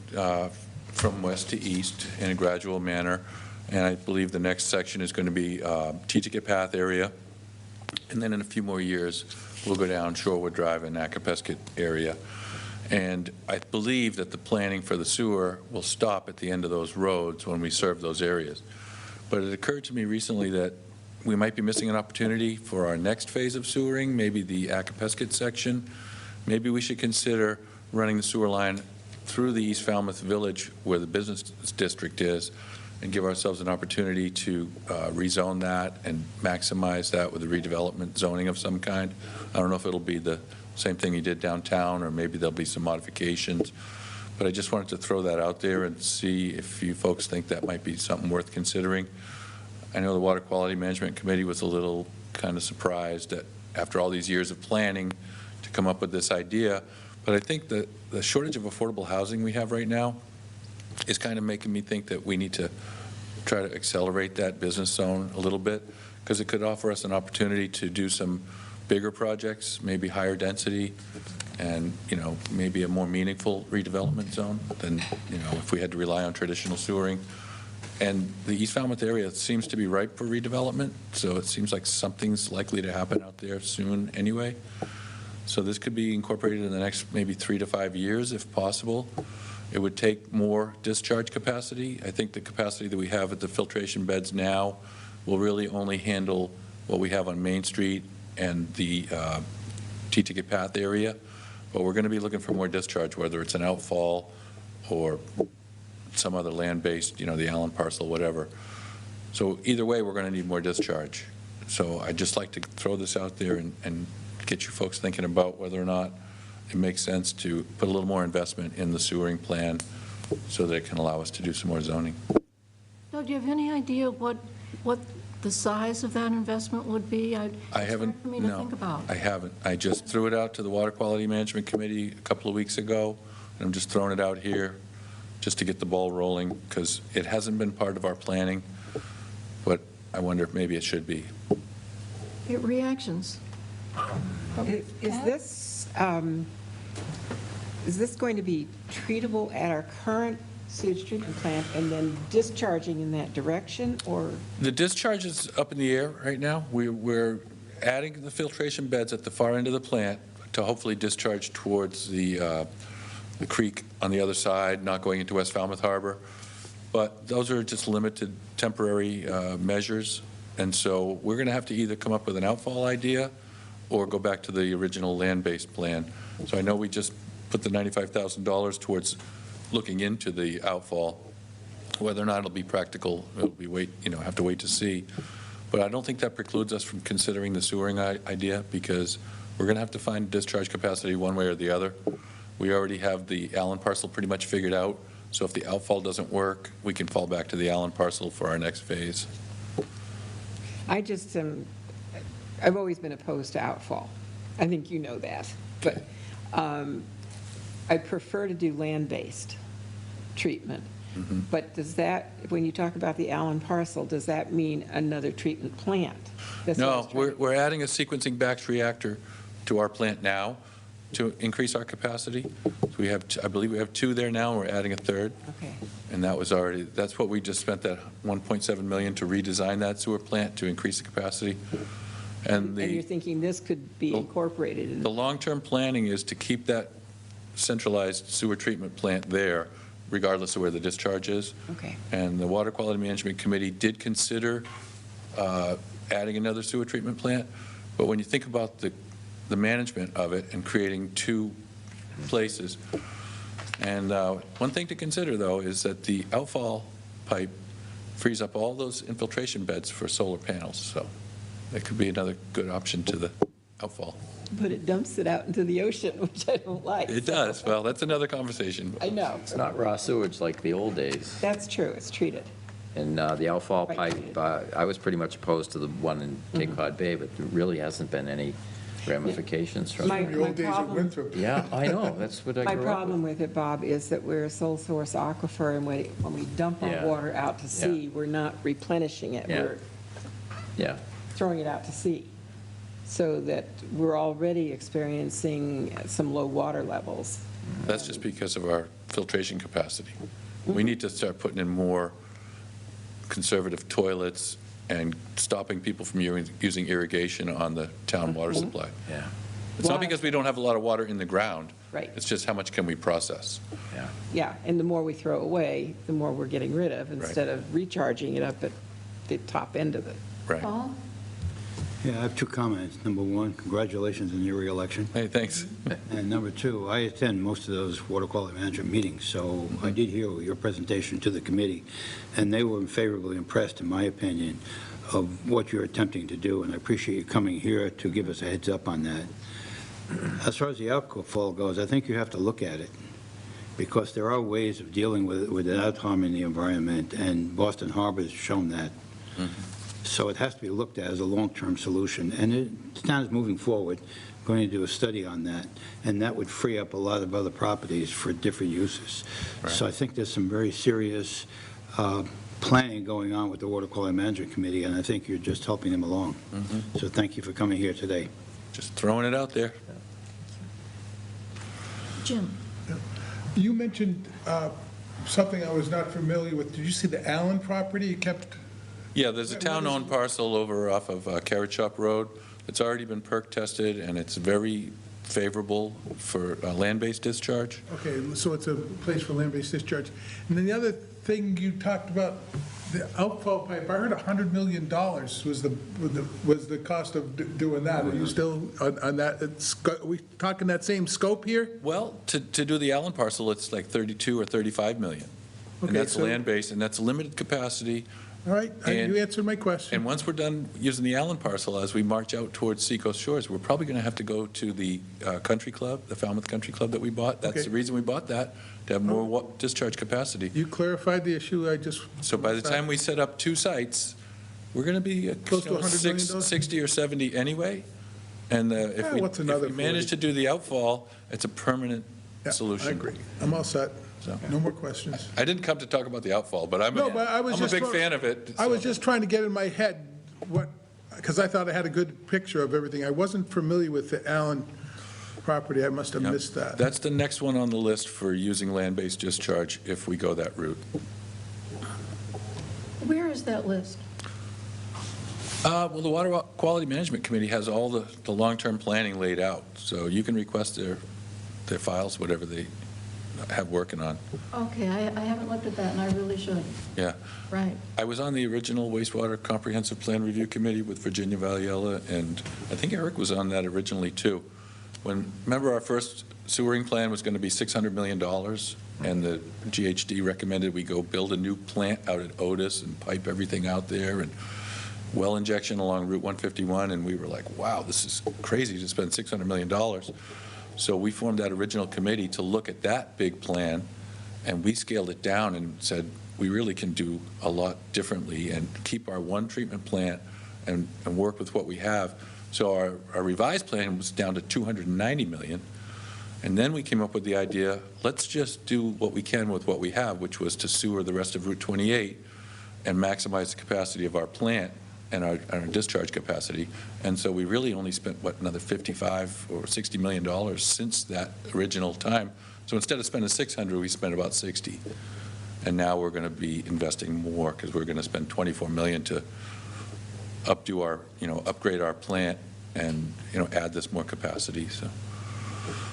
from west to east in a gradual manner, and I believe the next section is going to be T-Ticket Path area, and then in a few more years, we'll go down Shorewood Drive and Acapesket area. And I believe that the planning for the sewer will stop at the end of those roads when we serve those areas. But it occurred to me recently that we might be missing an opportunity for our next phase of sewering, maybe the Acapesket section. Maybe we should consider running the sewer line through the East Falmouth Village where the business district is, and give ourselves an opportunity to rezone that and maximize that with a redevelopment zoning of some kind. I don't know if it'll be the same thing you did downtown, or maybe there'll be some modifications. But I just wanted to throw that out there and see if you folks think that might be something worth considering. I know the Water Quality Management Committee was a little kind of surprised that after all these years of planning to come up with this idea, but I think that the shortage of affordable housing we have right now is kind of making me think that we need to try to accelerate that business zone a little bit, because it could offer us an opportunity to do some bigger projects, maybe higher density, and, you know, maybe a more meaningful redevelopment zone than, you know, if we had to rely on traditional sewering. And the East Falmouth area seems to be ripe for redevelopment, so it seems like something's likely to happen out there soon anyway. So this could be incorporated in the next maybe 3 to 5 years if possible. It would take more discharge capacity. I think the capacity that we have at the filtration beds now will really only handle what we have on Main Street and the T-Ticket Path area, but we're going to be looking for more discharge, whether it's an outfall or some other land-based, you know, the Allen parcel, whatever. So either way, we're going to need more discharge. So I'd just like to throw this out there and get you folks thinking about whether or not it makes sense to put a little more investment in the sewering plan so that it can allow us to do some more zoning. No, do you have any idea what the size of that investment would be? I haven't, It's hard for me to no, think about. I haven't. I just threw it out to the Water Quality Management Committee a couple of weeks ago, and I'm just throwing it out here just to get the ball rolling, because it hasn't been part of our planning, but I wonder if maybe it should be. Get reactions. Is this going to be treatable at our current sewage treatment plant and then discharging in that direction, or? The discharge is up in the air right now. We're adding the filtration beds at the far end of the plant to hopefully discharge towards the creek on the other side, not going into West Falmouth Harbor. But those are just limited temporary measures. And so we're going to have to either come up with an outfall idea or go back to the original land-based plan. So I know we just put the $95,000 towards looking into the outfall. Whether or not it'll be practical, it'll be have to wait to see. But I don't think that precludes us from considering the sewering idea, because we're going to have to find discharge capacity one way or the other. We already have the Allen parcel pretty much figured out, so if the outfall doesn't work, we can fall back to the Allen parcel for our next phase. I've always been opposed to outfall. I think you know that. But I prefer to do land-based treatment. Mm-hmm. But does that, when you talk about the Allen parcel, does that mean another treatment plant? That's what I was No, trying to- we're adding a sequencing batch reactor to our plant now to increase our capacity. So we have, I believe we have 2 there now, and we're adding a 3rd. Okay. And that's what we just spent that $1.7 million to redesign that sewer plant to increase the capacity. And you're thinking this could be incorporated in the long-term planning is to keep that centralized sewer treatment plant there, regardless of where the discharge is. Okay. And the Water Quality Management Committee did consider adding another sewer treatment plant, but when you think about the management of it and creating 2 places, and one thing to consider, though, is that the outfall pipe frees up all those infiltration beds for solar panels, so that could be another good option to the outfall. But it dumps it out into the ocean, which I don't like. It does. Well, that's another conversation. I know. It's not raw sewage like the old days. That's true, it's treated. And the outfall Right. pipe, I was pretty much opposed to the one in Cape Cod Bay, but there really hasn't been any ramifications from My- it. The old days of problem- Winthrop. Yeah, I know, that's what I My grew up problem with. with it, Bob, is that we're a sole source aquifer, and when we dump our Yeah. water out to sea, we're not replenishing it. Yeah. We're Yeah, throwing it out to sea, so that we're already experiencing some low water levels. That's just because of our filtration capacity. We need to start putting in more conservative toilets and stopping people from using irrigation on the town water supply. yeah, It's not because we don't have a lot of water in the ground. Right. It's just how much can we process? yeah. Yeah, and the more we throw away, the more we're getting rid of, instead of recharging it up at the top end of it. Right. Paul? Yeah, I have two comments. Number one, congratulations on your reelection. Hey, thanks. And number two, I attend most of those water quality management meetings, so I did hear your presentation to the committee, and they were favorably impressed, in my opinion, of what you're attempting to do, and I appreciate you coming here to give us a heads up on that. As far as the outfall goes, I think you have to look at it, because there are ways of dealing with it without harming the environment, and Boston Harbor has shown that. So it has to be looked at as a long-term solution, and the town is moving forward, going to do a study on that, and that would free up a lot of other properties for different uses. So I think there's some very serious planning going on with the Water Quality Management Committee, and I think you're just helping them along. So thank you for coming here today. Just throwing it out there. Jim? You mentioned something I was not familiar with. Did you see the Allen property you kept? Yeah, there's a What is- town-owned parcel over off of Carrot Shop Road. It's already been perk tested, and it's very favorable for land-based discharge. Okay, so it's a place for land-based discharge. And then the other thing you talked about, the outfall pipe, I heard $100 million was the cost of doing that. Are you still on that? Are we talking that same scope here? Well, to do the Allen parcel, it's like 32 or 35 million. And Okay, that's so- land-based, and that's limited capacity. All right, And- you answered my question. And once we're done using the Allen parcel, as we march out towards Seacoast Shores, we're probably going to have to go to the country club, the Falmouth Country Club that we bought. That's Okay. the reason we bought that, to have more discharge capacity. You clarified the issue, I just. So by the time we set up two sites, we're going to be Close to $100 million? 60 or 70 anyway. And if we what's another manage 40? to do the outfall, it's a permanent Yeah, solution. I agree. I'm all set. So- No more questions. I didn't come to talk about the outfall, but I'm No, but I was a just big throwing- fan of it. I was so- just trying to get in my head what, because I thought I had a good picture of everything. I wasn't familiar with the Allen property. I must have Yep. missed that. That's the next one on the list for using land-based discharge if we go that route. Where is that list? Well, the Water Quality Management Committee has all the long-term planning laid out, so you can request their files, whatever they have working on. Okay, I haven't looked at that, and I really should. Yeah. Right. I was on the original wastewater comprehensive plan review committee with Virginia Valiella, and I think Eric was on that originally, too. Remember our first sewering plan was going to be $600 million, and the GHD recommended we go build a new plant out at Otis and pipe everything out there, and well injection along Route 151, and we were like, wow, this is crazy to spend $600 million. So we formed that original committee to look at that big plan, and we scaled it down and said, we really can do a lot differently and keep our one treatment plant and work with what we have. So our revised plan was down to $290 million. And then we came up with the idea, let's just do what we can with what we have, which was to sewer the rest of Route 28 and maximize the capacity of our plant and our discharge capacity. And so we really only spent, another $55 or $60 million since that original time. So instead of spending 600, we spent about 60. And now we're going to be investing more because we're going to spend 24 million to upgrade our plant and, add this more capacity, so.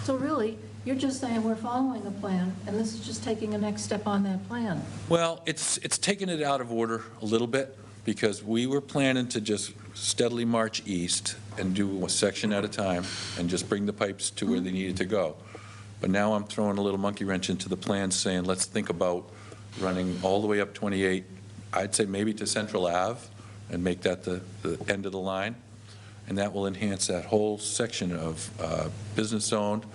So really, you're just saying we're following the plan, and this is just taking a next step on that plan. Well, it's taken it out of order a little bit, because we were planning to just steadily march east and do a section at a time and just bring the pipes to where they needed to go. But now I'm throwing a little monkey wrench into the plan, saying, let's think about running all the way up 28, I'd say maybe to Central Ave, and make that the end of the line. And that will enhance that whole section of business-owned.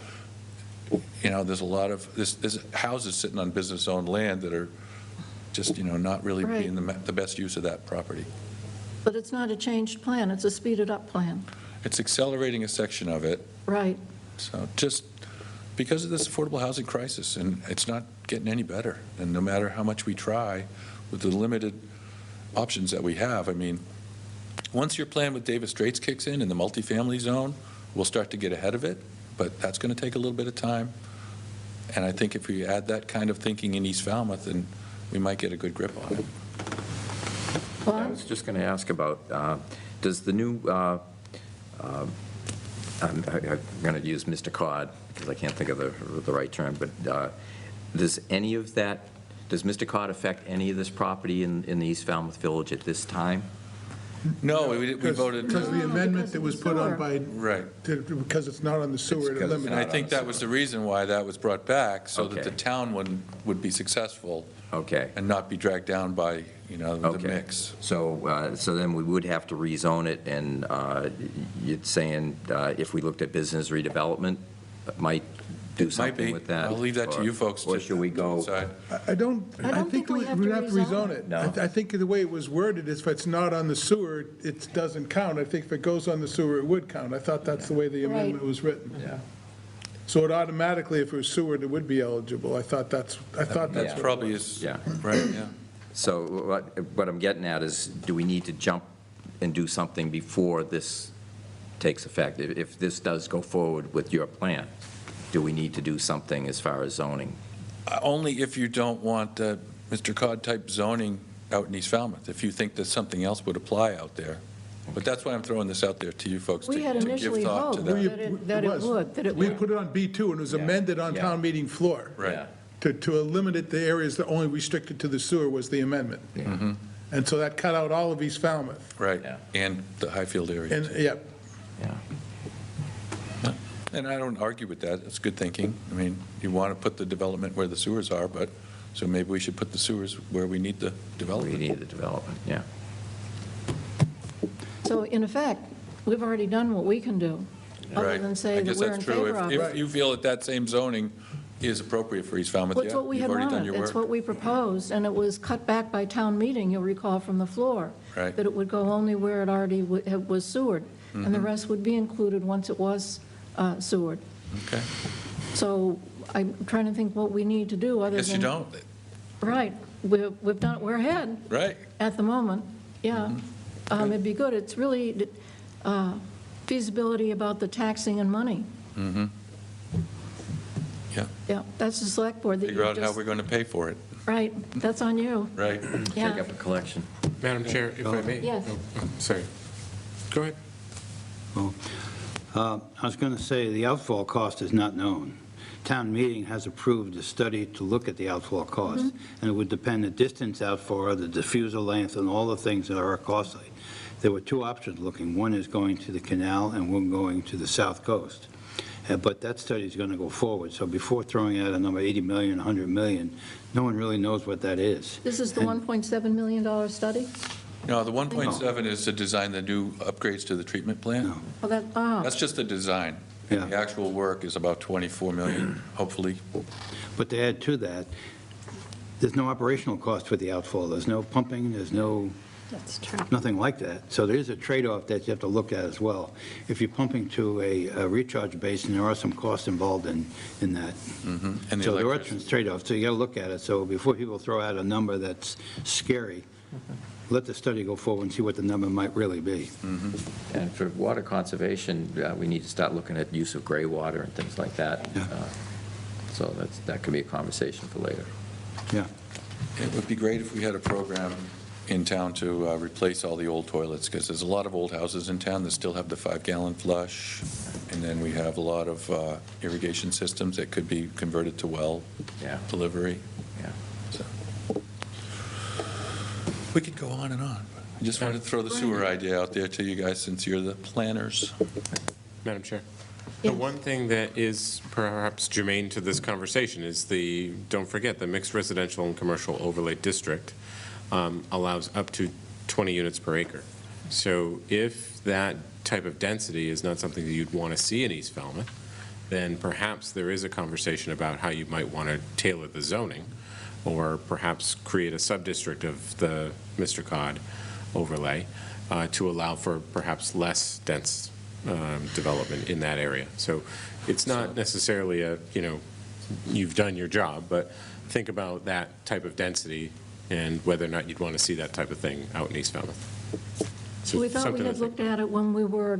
There's a lot of, there's houses sitting on business-owned land that are just, not really being the best use of that property. But it's not a changed plan, it's a speeded-up plan. It's accelerating a section of it, Right. so just because of this affordable housing crisis, and it's not getting any better. And no matter how much we try with the limited options that we have, I mean, once your plan with Davis Straits kicks in the multifamily zone, we'll start to get ahead of it, but that's going to take a little bit of time. And I think if we add that kind of thinking in East Falmouth, then we might get a good grip on it. I was just going to ask about, does the new, I'm going to use Mr. Cod, because I can't think of the right term, but does any of that, does Mr. Cod affect any of this property in the East Falmouth Village at this time? No, we voted. Because the amendment that was put on by, Right. because it's not on the sewer, it because- eliminated. And I think that was the reason why that was brought back, so that the Okay. town would be successful Okay. and not be dragged down by, the Okay. mix. So, so then we would have to rezone it, and you're saying if we looked at business redevelopment, it might do Might something be. with that? I'll leave that to or- you folks Or to should we go? decide. I don't think we have we'd to have to rezone rezone it. it. No? I think the way it was worded is if it's not on the sewer, it doesn't count. I think if it goes on the sewer, it would count. I thought that's the way the Right. amendment was written. Yeah. So it automatically, if it was sewered, it would be eligible. I thought that's what it Probably was. is, Yeah. right, yeah. So what I'm getting at is, do we need to jump and do something before this takes effect? If this does go forward with your plan, do we need to do something as far as zoning? Only if you don't want Mr. Cod-type zoning out in East Falmouth, if you think that something else would apply out there. But that's why I'm throwing this out there to you folks, to We had give initially thought to hoped that. that it was. would, that it We would. put it on B2, and it was amended on Yeah. town meeting floor. Right. To eliminate the areas that only restricted to the sewer was the amendment. And so that cut out all of East Falmouth. Right, Yeah. and the Highfield area. And, too. yeah, Yeah. And I don't argue with that, it's good thinking. I mean, you want to put the development where the sewers are, but, so maybe we should put the sewers where we need the We development. need the development, yeah. So in effect, we've already done what we can do, other Right. than I say that guess we're that's in true. favor of it. If you feel that that same zoning is appropriate for East Falmouth, Well, yeah, it's what we you've had already done wanted. your It's work. what we proposed, and it was cut back by town meeting, you'll recall from the floor. Right. That it would go only where it already was sewered, and Mm-hmm. the rest would be included once it was sewered. Okay, So I'm trying to think what we need to do other than. guess you don't, Right, we've done, we're ahead right? at the moment, yeah. Mm-hmm. It'd be good, it's really feasibility about the taxing and money. Mm-hmm. Yeah, Yeah, that's the select board that you figure out how just, we're going to pay for it, right, that's on you, right? yeah. Take up a collection. Madam Chair, if I may? Yes. Oh, sorry. Go ahead. Well, I was going to say, the outfall cost is not known. Town meeting has approved a study to look at the outfall cost, and it would depend the distance outfall, the diffuser length, and all the things that are costly. There were two options looking. One is going to the canal, and one going to the south coast. But that study is going to go forward, so before throwing out a number, 80 million, 100 million, no one really knows what that is. This is the And- $1.7 million study? No, the 1.7 is to design the new upgrades to the treatment plant. No. Well, That's just the design. Yeah. The actual work is about 24 million, hopefully. But to add to that, there's no operational cost for the outfall. There's no pumping, there's no, That's true. nothing like that. So there is a trade-off that you have to look at as well. If you're pumping to a recharge basin, there are some costs involved in that. And the So there are electricity. some trade-offs, so you got to look at it. So before people throw out a number that's scary, let the study go forward and see what the number might really be. And for water conservation, we need to start looking at use of gray water and things like that. Yeah. So that could be a conversation for later. Yeah. It would be great if we had a program in town to replace all the old toilets, because there's a lot of old houses in town that still have the 5-gallon flush, and then we have a lot of irrigation systems that could be converted to well Yeah. delivery. Yeah. So we could go on and on. But I just wanted to throw the sewer idea out there to you guys, since you're the planners. Madam Chair? The Yes. one thing that is perhaps germane to this conversation is don't forget, the mixed residential and commercial overlay district allows up to 20 units per acre. So if that type of density is not something that you'd want to see in East Falmouth, then perhaps there is a conversation about how you might want to tailor the zoning, or perhaps create a sub-district of the Mr. Cod overlay to allow for perhaps less dense development in that area. So it's not necessarily a, you've done your job, but think about that type of density and whether or not you'd want to see that type of thing out in East Falmouth. So We thought we something to had think. looked at it when we were,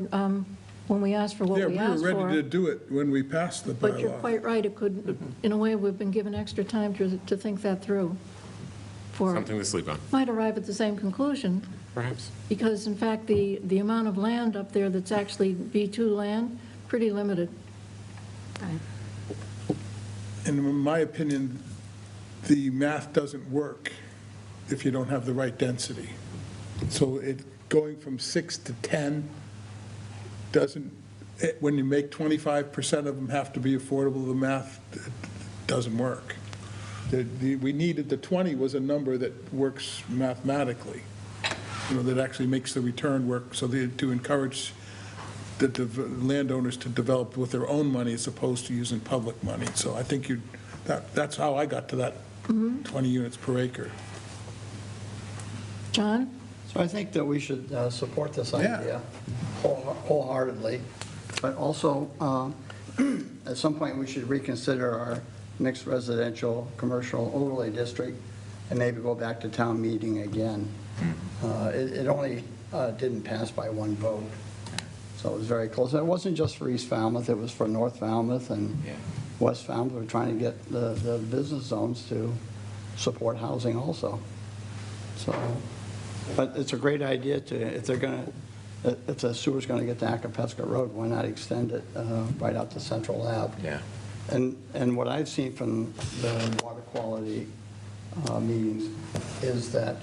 when we asked for what Yeah, we we were asked ready to for. do it when we passed the But you're bylaw. quite right, it could, in a way, we've been given extra time to think that through. Something to sleep on, Might arrive at the same conclusion, perhaps. because in fact, the amount of land up there that's actually B2 land, pretty limited. And in my opinion, the math doesn't work if you don't have the right density. So going from 6 to 10 doesn't, when you make 25% of them have to be affordable, the math doesn't work. We needed, the 20 was a number that works mathematically, that actually makes the return work, so to encourage the landowners to develop with their own money as opposed to using public money. So I think that's how I got to that 20 units per acre. John? So I think that we should support this Yeah. idea wholeheartedly, but also, at some point, we should reconsider our mixed residential commercial overlay district and maybe go back to town meeting again. It only didn't pass by one vote, so it was very close. It wasn't just for East Falmouth, it was for North Falmouth and West Falmouth. We're trying to get the business zones to support housing also. So, but it's a great idea if the sewer's going to get to Acapesca Road, why not extend it right out to Central Ave? Yeah. And what I've seen from the water quality meetings is that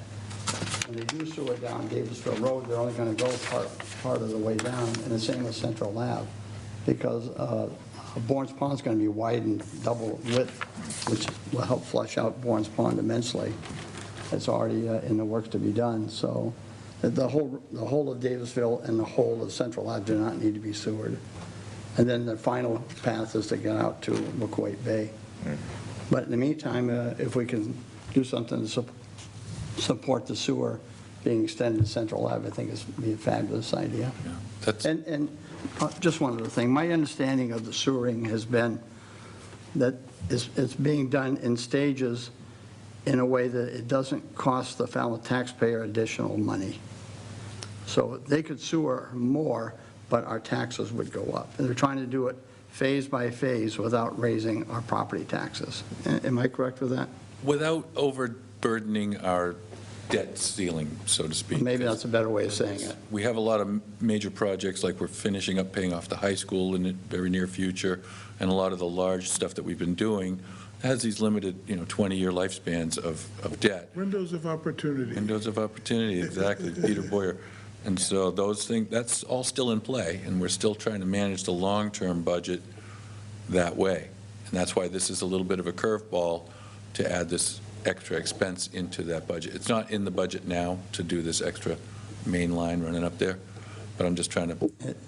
when they do sewer down Davisville Road, they're only going to go part of the way down, and the same with Central Ave, because Bourne's Pond's going to be widened double width, which will help flush out Bourne's Pond immensely. It's already in the works to be done, so the whole of Davisville and the whole of Central Ave do not need to be sewered. And then the final path is to get out to McQuaid Bay. But in the meantime, if we can do something to support the sewer being extended to Central Ave, I think it'd be a fabulous idea. And just one other thing, my understanding of the sewering has been that it's being done in stages in a way that it doesn't cost the Falmouth taxpayer additional money. So they could sewer more, but our taxes would go up. And they're trying to do it phase by phase without raising our property taxes. Am I correct with that? Without overburdening our debt ceiling, so to speak. Maybe that's a better way of saying it. We have a lot of major projects, like we're finishing up paying off the high school in the very near future, and a lot of the large stuff that we've been doing has these limited, 20-year lifespans of debt. Windows of opportunity. Windows of opportunity, exactly, Peter Boyer. And so those things, that's all still in play, and we're still trying to manage the long-term budget that way. And that's why this is a little bit of a curveball to add this extra expense into that budget. It's not in the budget now to do this extra main line running up there, but I'm just trying to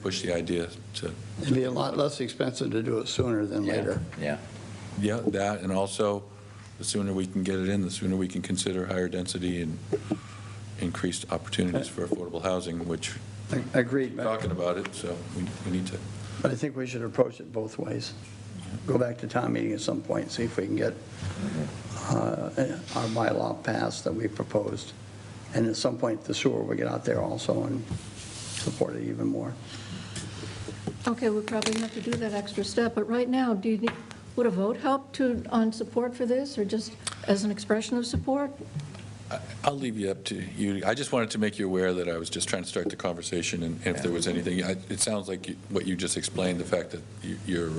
push the idea to. It'd be a lot less expensive to do it sooner than later. Yeah. Yeah, that, and also, the sooner we can get it in, the sooner we can consider higher density and increased opportunities for affordable housing, which Agreed. we're talking about it, so we need to. But I think we should approach it both ways. Go back to town meeting at some point, see if we can get our bylaw passed that we proposed. And at some point, the sewer will get out there also and support it even more. Okay, we probably have to do that extra step, but right now, would a vote help on support for this, or just as an expression of support? I'll leave you up to you. I just wanted to make you aware that I was just trying to start the conversation, and if there was anything, it sounds like what you just explained, the fact that your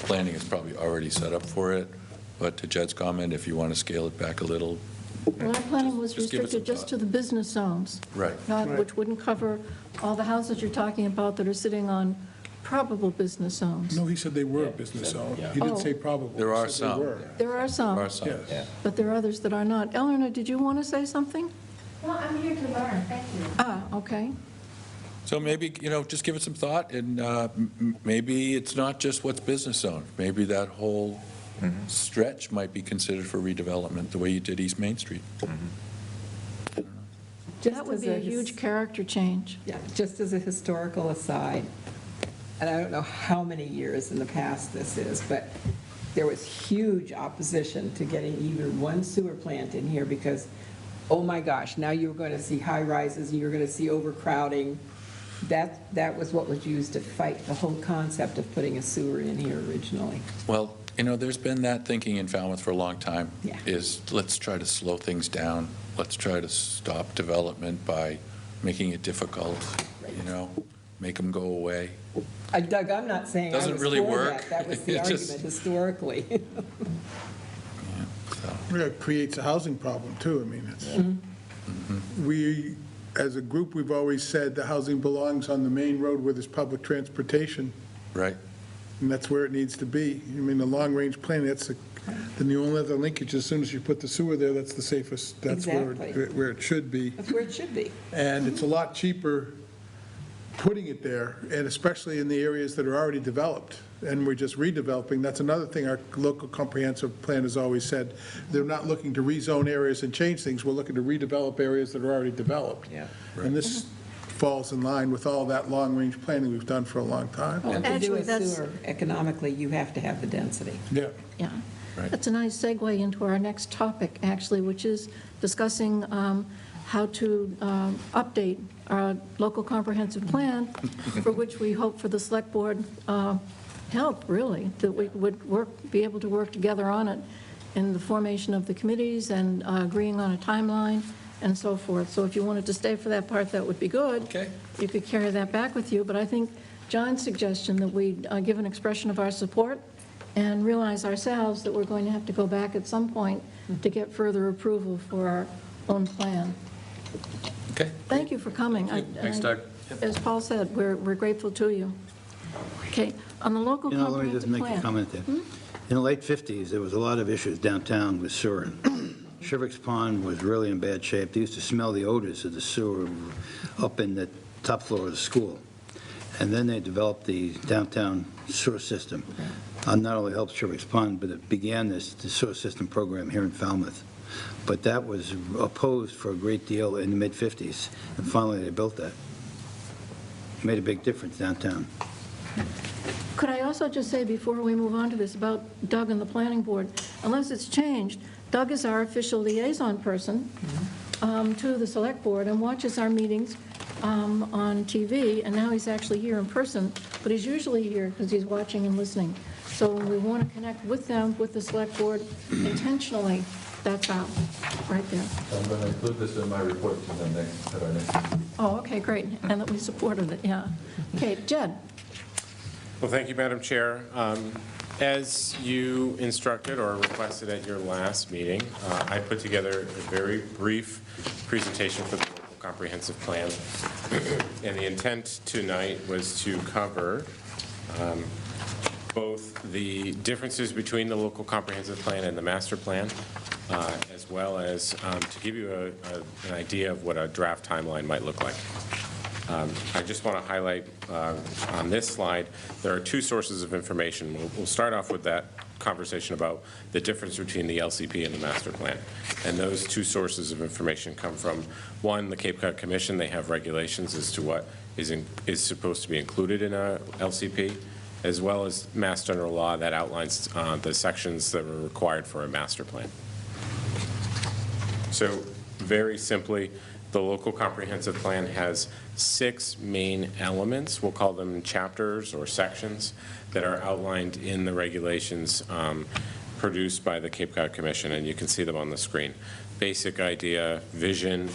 planning is probably already set up for it, but to Jed's comment, if you want to scale it back a little. Well, our planning was Just give it restricted some just thought. to the business zones. Right. Which wouldn't cover all the houses you're talking about that are sitting on probable business zones. No, he said they were business owned. He didn't say probable. There He are said they some. were. There are some, Or some. Yes. but there are others that are not. Eleanor, did you want to say something? Well, I'm here to learn, thank you. Ah, okay. So maybe, just give it some thought, and maybe it's not just what's business zone. Maybe that whole stretch might be considered for redevelopment, the way you did East Main Street. That would be a huge character change. Yeah, just as a historical aside, and I don't know how many years in the past this is, but there was huge opposition to getting even one sewer plant in here because, oh my gosh, now you're going to see high rises, and you're going to see overcrowding. That was what was used to fight the whole concept of putting a sewer in here originally. Well, there's been that thinking in Falmouth for a long time, Yeah. is let's try to slow things down. Let's try to stop development by making it difficult, make them go away. Doug, I'm not saying I was Doesn't really for work. that. That was the It just- argument historically. It creates a housing problem, too. I mean, we, as a group, we've always said the housing belongs on the main road where there's public transportation, Right? and that's where it needs to be. I mean, the long-range plan, then the only other linkage, as soon as you put the sewer there, that's the safest, that's Exactly. where it should be. That's where it should be. And it's a lot cheaper putting it there, and especially in the areas that are already developed, and we're just redeveloping. That's another thing our local comprehensive plan has always said. They're not looking to rezone areas and change things, we're looking to redevelop areas that are already developed. Yeah. And this falls in line with all that long-range planning we've done for a long time. Well, to do Actually, a that's- sewer economically, you have to have the density. Yeah. Yeah. Right. That's a nice segue into our next topic, actually, which is discussing how to update our local comprehensive plan, for which we hope for the select board help, really, that we would be able to work together on it in the formation of the committees and agreeing on a timeline and so forth. So if you wanted to stay for that part, that would be good. Okay. You could carry that back with you, but I think John's suggestion that we give an expression of our support and realize ourselves that we're going to have to go back at some point to get further approval for our own plan. Okay. Thank you for coming. Thanks, Doug. As Paul said, we're grateful to you. Okay, on the local Let me just comprehensive make plan. a comment there. In the late 50s, there was a lot of issues downtown with sewer. Shiverick's Pond was really in bad shape. They used to smell the odors of the sewer up in the top floor of the school. And then they developed the downtown sewer system. Not only helped Shiverick's Pond, but it began the sewer system program here in Falmouth. But that was opposed for a great deal in the mid-50s, and finally they built that. Made a big difference downtown. Could I also just say, before we move on to this, about Doug and the planning board, unless it's changed, Doug is our official liaison person to the select board and watches our meetings on TV, and now he's actually here in person, but he's usually here because he's watching and listening. So when we want to connect with them, with the select board, intentionally, that's out, right there. I'm going to include this in my report to them at our next meeting. Oh, okay, great, and that we supported it, yeah. Okay, Jed? Well, thank you, Madam Chair. As you instructed or requested at your last meeting, I put together a very brief presentation for the local comprehensive plan. And the intent tonight was to cover both the differences between the local comprehensive plan and the master plan, as well as to give you an idea of what a draft timeline might look like. I just want to highlight on this slide, there are two sources of information. We'll start off with that conversation about the difference between the LCP and the master plan. And those two sources of information come from, one, the Cape Cod Commission. They have regulations as to what is supposed to be included in a LCP, as well as Mass General Law that outlines the sections that are required for a master plan. So very simply, the local comprehensive plan has 6 main elements, we'll call them chapters or sections, that are outlined in the regulations produced by the Cape Cod Commission, and you can see them on the screen. Basic idea, vision,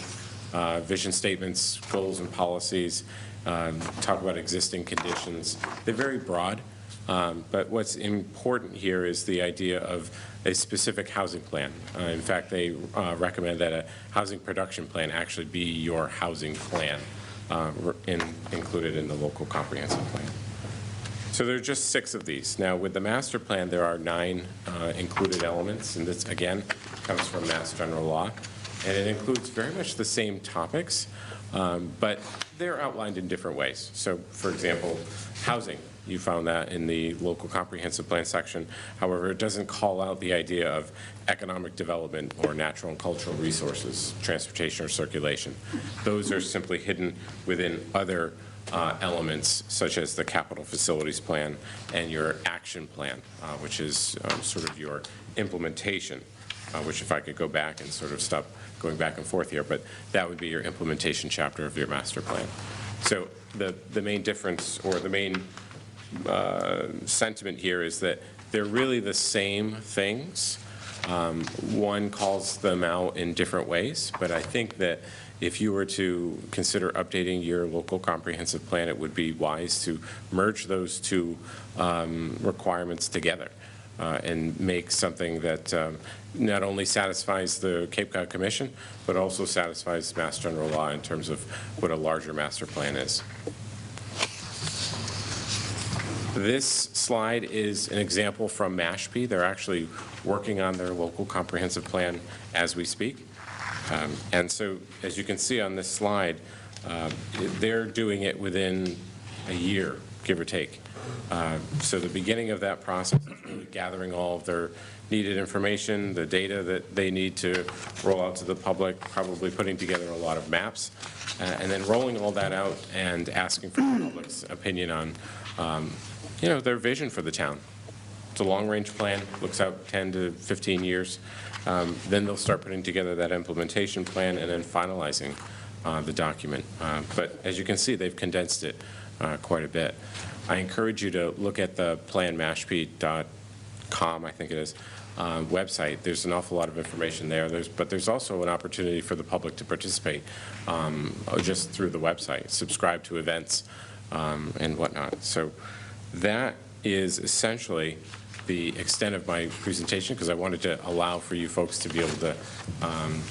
vision statements, goals and policies, talk about existing conditions. They're very broad, but what's important here is the idea of a specific housing plan. In fact, they recommend that a housing production plan actually be your housing plan included in the local comprehensive plan. So there are just 6 of these. Now, with the master plan, there are 9 included elements, and this, again, comes from Mass General Law, and it includes very much the same topics, but they're outlined in different ways. So, for example, housing. You found that in the local comprehensive plan section. However, it doesn't call out the idea of economic development or natural and cultural resources, transportation or circulation. Those are simply hidden within other elements, such as the capital facilities plan and your action plan, which is sort of your implementation, which if I could go back and sort of stop going back and forth here, but that would be your implementation chapter of your master plan. So the main difference, or the main sentiment here, is that they're really the same things. One calls them out in different ways, but I think that if you were to consider updating your local comprehensive plan, it would be wise to merge those two requirements together and make something that not only satisfies the Cape Cod Commission, but also satisfies Mass General Law in terms of what a larger master plan is. This slide is an example from Mashpee. They're actually working on their local comprehensive plan as we speak. And so, as you can see on this slide, they're doing it within a year, give or take. So the beginning of that process is really gathering all of their needed information, the data that they need to roll out to the public, probably putting together a lot of maps, and then rolling all that out and asking for the public's opinion on, their vision for the town. It's a long-range plan, looks out 10 to 15 years. Then they'll start putting together that implementation plan and then finalizing the document. But as you can see, they've condensed it quite a bit. I encourage you to look at the planmashpee.com, I think it is, website. There's an awful lot of information there. But there's also an opportunity for the public to participate just through the website, subscribe to events and whatnot. So that is essentially the extent of my presentation, because I wanted to allow for you folks to be able to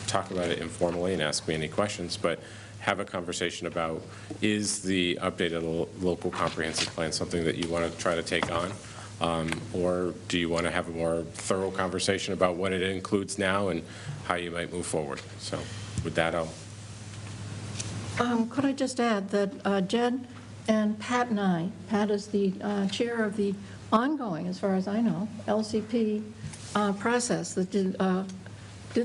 talk about it informally and ask me any questions, but have a conversation about, is the updated local comprehensive plan something that you want to try to take on? Or do you want to have a more thorough conversation about what it includes now and how you might move forward? So with that, Could I just add that Jed and Pat and I, Pat is the chair of the ongoing, as far as I know, LCP process that did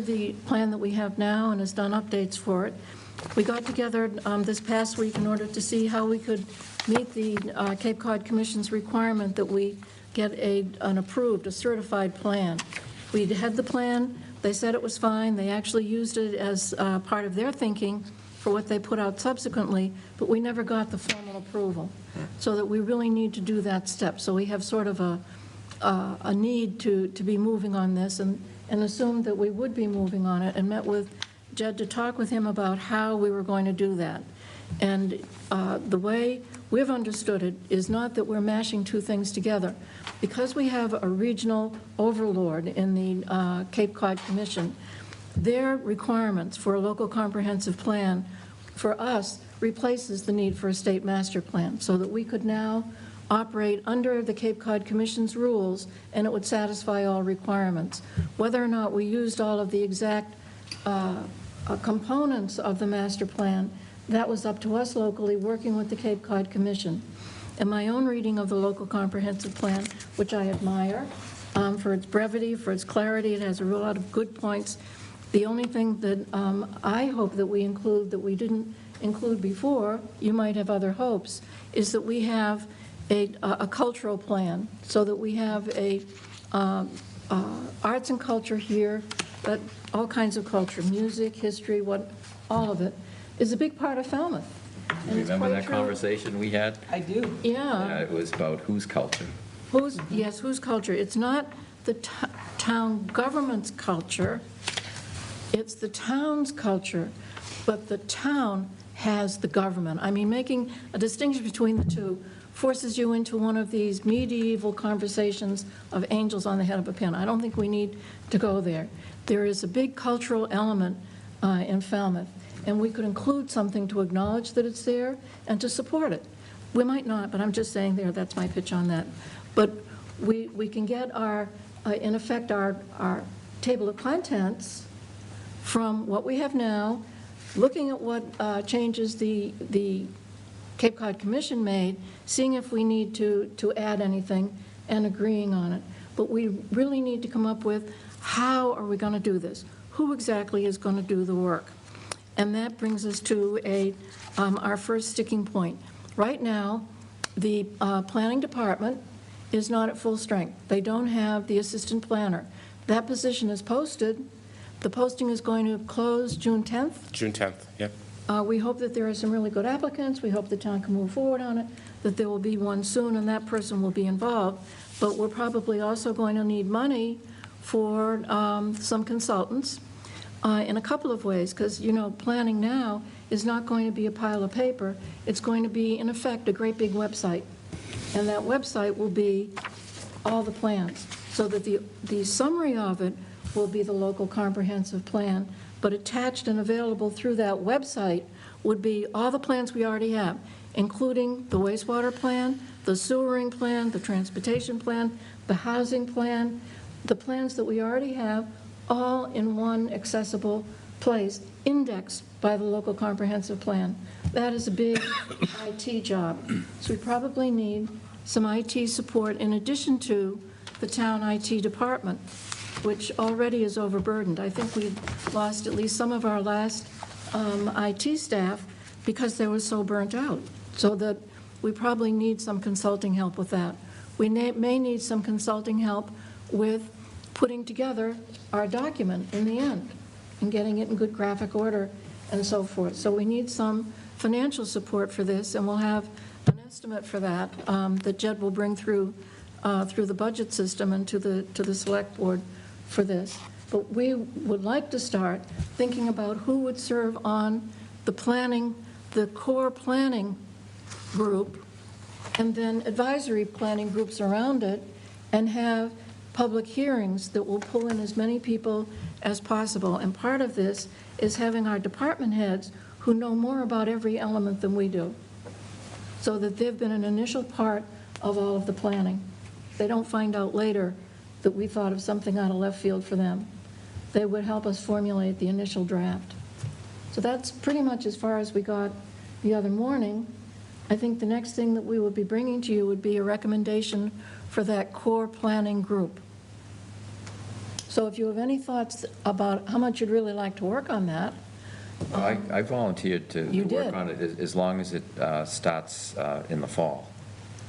the plan that we have now and has done updates for it. We got together this past week in order to see how we could meet the Cape Cod Commission's requirement that we get an approved, a certified plan. We had the plan. They said it was fine. They actually used it as part of their thinking for what they put out subsequently, but we never got the formal approval. So that we really need to do that step. So we have sort of a need to be moving on this, and assumed that we would be moving on it, and met with Jed to talk with him about how we were going to do that. And the way we've understood it is not that we're mashing two things together. Because we have a regional overlord in the Cape Cod Commission, their requirements for a local comprehensive plan for us replaces the need for a state master plan, so that we could now operate under the Cape Cod Commission's rules, and it would satisfy all requirements. Whether or not we used all of the exact components of the master plan, that was up to us locally, working with the Cape Cod Commission. In my own reading of the local comprehensive plan, which I admire for its brevity, for its clarity, it has a lot of good points. The only thing that I hope that we include that we didn't include before, you might have other hopes, is that we have a cultural plan, so that we have a arts and culture here, but all kinds of culture, music, history, all of it, is a big part of Falmouth. And it's Remember quite that true. conversation we had? I do. Yeah. It was about whose culture. Whose culture? It's not the town government's culture, it's the town's culture, but the town has the government. I mean, making a distinction between the two forces you into one of these medieval conversations of angels on the head of a pin. I don't think we need to go there. There is a big cultural element in Falmouth, and we could include something to acknowledge that it's there and to support it. We might not, but I'm just saying that's my pitch on that. But we can get in effect, our table of contents from what we have now, looking at what changes the Cape Cod Commission made, seeing if we need to add anything and agreeing on it. But we really need to come up with, how are we going to do this? Who exactly is going to do the work? And that brings us to our first sticking point. Right now, the planning department is not at full strength. They don't have the assistant planner. That position is posted. The posting is going to close June 10th. June 10th, yep. We hope that there are some really good applicants. We hope the town can move forward on it, that there will be one soon, and that person will be involved. But we're probably also going to need money for some consultants in a couple of ways, because, planning now is not going to be a pile of paper. It's going to be, in effect, a great big website. And that website will be all the plans, so that the summary of it will be the local comprehensive plan, but attached and available through that website would be all the plans we already have, including the wastewater plan, the sewering plan, the transportation plan, the housing plan, the plans that we already have, all in one accessible place, indexed by the local comprehensive plan. That is a big IT job. So we probably need some IT support in addition to the town IT department, which already is overburdened. I think we lost at least some of our last IT staff because they were so burnt out. So that we probably need some consulting help with that. We may need some consulting help with putting together our document in the end and getting it in good graphic order and so forth. So we need some financial support for this, and we'll have an estimate for that that Jed will bring through the budget system and to the select board for this. But we would like to start thinking about who would serve on the planning, the core planning group, and then advisory planning groups around it, and have public hearings that will pull in as many people as possible. And part of this is having our department heads who know more about every element than we do, so that they've been an initial part of all of the planning. They don't find out later that we thought of something out of left field for them. They would help us formulate the initial draft. So that's pretty much as far as we got the other morning. I think the next thing that we would be bringing to you would be a recommendation for that core planning group. So if you have any thoughts about how much you'd really like to work on that. I volunteered to You work did. on it as long as it starts in the fall.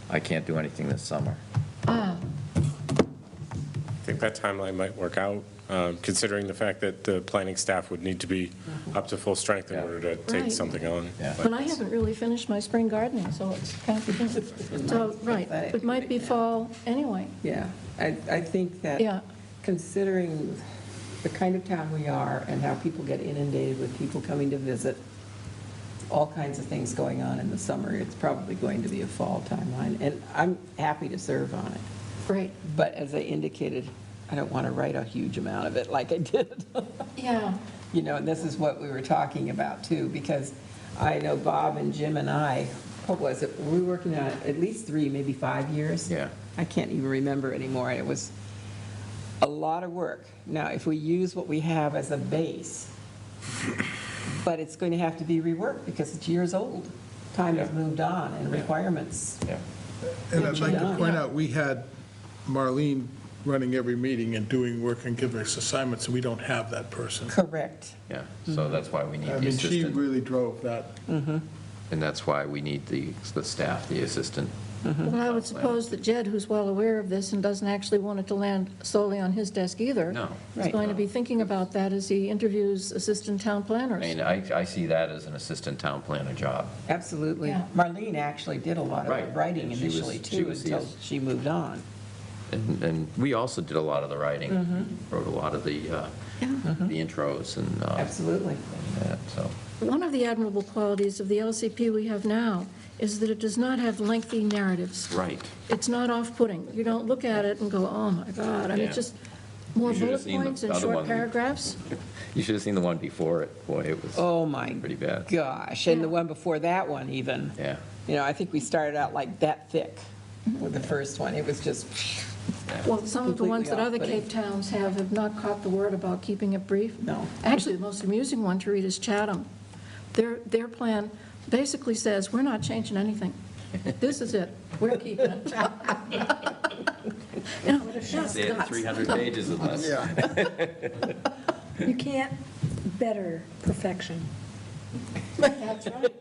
I can't do anything this summer. I think that timeline might work out, considering the fact that the planning staff would need to be up to full strength in order to take Right. something on. Yeah. But I haven't really finished my spring gardening, so it's kind of, so, right, it might be fall anyway. Yeah, I think that Yeah. considering the kind of town we are and how people get inundated with people coming to visit, all kinds of things going on in the summer, it's probably going to be a fall timeline. And I'm happy to serve on it. Great. But as I indicated, I don't want to write a huge amount of it like I did. Yeah. And this is what we were talking about too, because I know Bob and Jim and I, what was it, we were working on it at least 3, maybe 5 years. Yeah. I can't even remember anymore. It was a lot of work. Now, if we use what we have as a base, but it's going to have to be reworked because it's years old. Time has moved on and requirements. Yeah. And I'd like to Yeah. point out, we had Marlene running every meeting and doing work and giving us assignments, and we don't have that person. Correct. Yeah, so that's why we need I the mean, she assistant, really drove that. and that's why we need the staff, the assistant. Well, I would suppose that Jed, who's well aware of this and doesn't actually want it to land solely on his desk either, No. is Right. going to be thinking about that as he interviews assistant town I planners. mean, I see that as an assistant town planner job. Absolutely. Yeah. Marlene actually did a lot of Right. writing And she was- initially she too, was the- until she moved on. And we also did a lot of the writing, wrote a lot of the intros and Absolutely. that, so. One of the admirable qualities of the LCP we have now is that it does not have lengthy narratives. Right. It's not off-putting. You don't look at it and go, oh, my God. I mean, it's Yeah. just more You should have bullet seen the points and other short one. paragraphs. You should have seen the one before it. Boy, it was Oh, my pretty bad. gosh. And the Yeah. one before that one even. Yeah. I think we started out like that thick with the first one. It was just, Well, some of the ones that other Completely Cape towns have not caught the word about keeping it brief. No. Actually, the most amusing one to read is Chatham. Their plan basically says, we're not changing anything. This is it. We're keeping it. You know, that's They had nuts. 300 pages of this. You can't better perfection. That's right.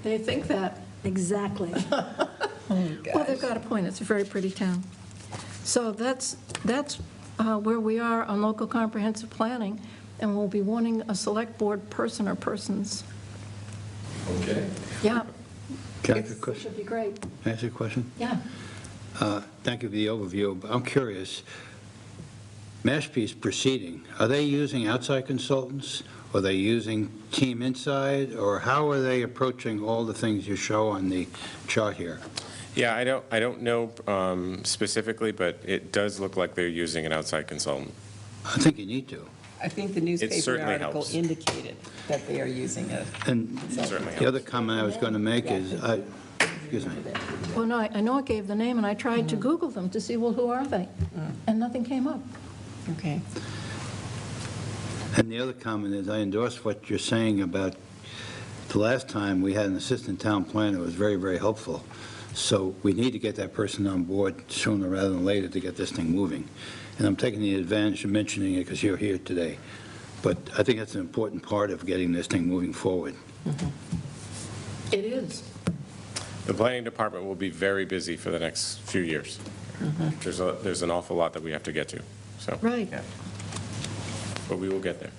They think that. Exactly. Well, they've got a point. It's a very pretty town. So that's where we are on local comprehensive planning, and we'll be wanting a select board person or persons. Okay. Yeah, Can I ask a it question? should be great. Can I ask you a question? Yeah. Thank you for the overview, but I'm curious, Mashpee's proceeding, are they using outside consultants? Are they using team inside? Or how are they approaching all the things you show on the chart here? Yeah, I don't know specifically, but it does look like they're using an outside consultant. I think you need to. I think the newspaper certainly article helps. indicated that they are using it. And Certainly the other helps. comment I was going to make is, excuse me, Well, no, I know it gave the name, and I tried to Google them to see, well, who are they? And nothing came up. Okay. and the other comment is, I endorse what you're saying about the last time we had an assistant town planner. It was very, very helpful. So we need to get that person on board sooner rather than later to get this thing moving. And I'm taking the advantage of mentioning it because you're here today. But I think that's an important part of getting this thing moving forward. It is. The planning department will be very busy for the next few years. There's an awful lot that we have to get to, so. Right. Yeah. But we will get there.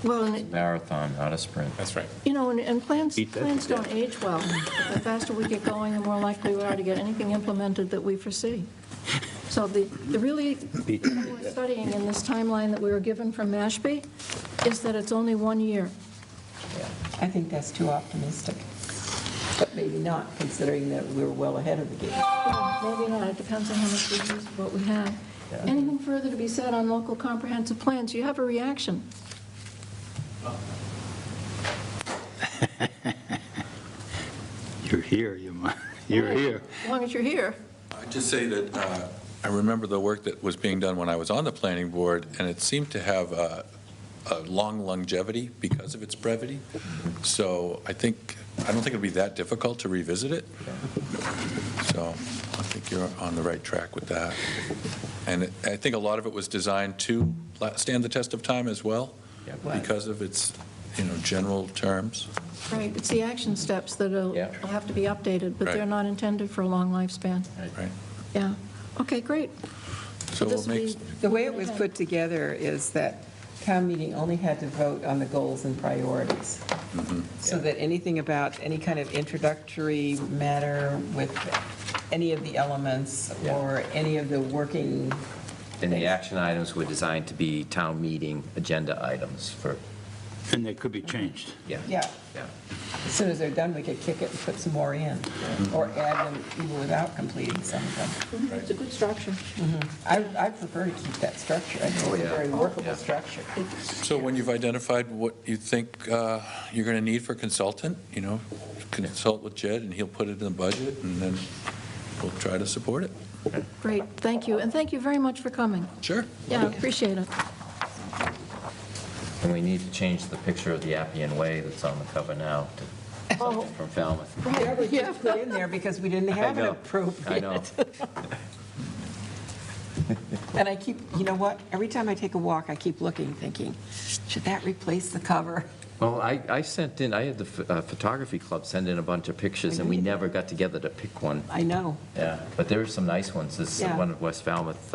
Well, and Marathon, not a sprint. That's right. you know, and plans Eat that don't age well. The faster we get going, the more likely we are to get anything implemented that we foresee. So the really, what we're studying in this timeline that we were given from Mashpee is that it's only 1 year. I think that's too optimistic, but maybe not, considering that we're well ahead of the game. Well, maybe not, it depends on how much we use of what we have. Anything further to be said on local comprehensive plans? You have a reaction. You're here, you're here. As long as you're here. I'd just say that I remember the work that was being done when I was on the planning board, and it seemed to have a long longevity because of its brevity. So I don't think it'll be that difficult to revisit it. So I think you're on the right track with that. And I think a lot of it was designed to stand the test of time as well, because of its, general terms. Right, it's the action steps that will Yeah. have to be updated, but they're Right. not intended for a long lifespan. Right. Yeah. Okay, great. So we'll This will make, be- The way it was put together is that town meeting only had to vote on the goals and priorities. So that anything about any kind of introductory matter with any of the elements Yeah. or any of the working, And the action items were designed to be town meeting agenda items for, And they could be changed. yeah, yeah. as soon as they're done, we could kick it and put some more in, or add them even without completing some of them. It's a good structure. I prefer to keep that structure. I think it's a very workable structure. so when you've identified what you think you're going to need for consultant, consult with Jed, and he'll put it in the budget, and then we'll try to support it. Great, thank you, and thank you very much for coming. Sure. Yeah, appreciate it. And we need to change the picture of the Appian Way that's on the cover now to Oh, from Falmouth. Yeah, we just put in there because we didn't have an I appropriate. know. And I keep, you know what, every time I take a walk, I keep looking, thinking, should that replace the cover? Well, I sent in, I had the photography club send in a bunch of pictures, and we never got together to pick one. I know. Yeah, but there were some nice ones. There's Yeah. one of West Falmouth,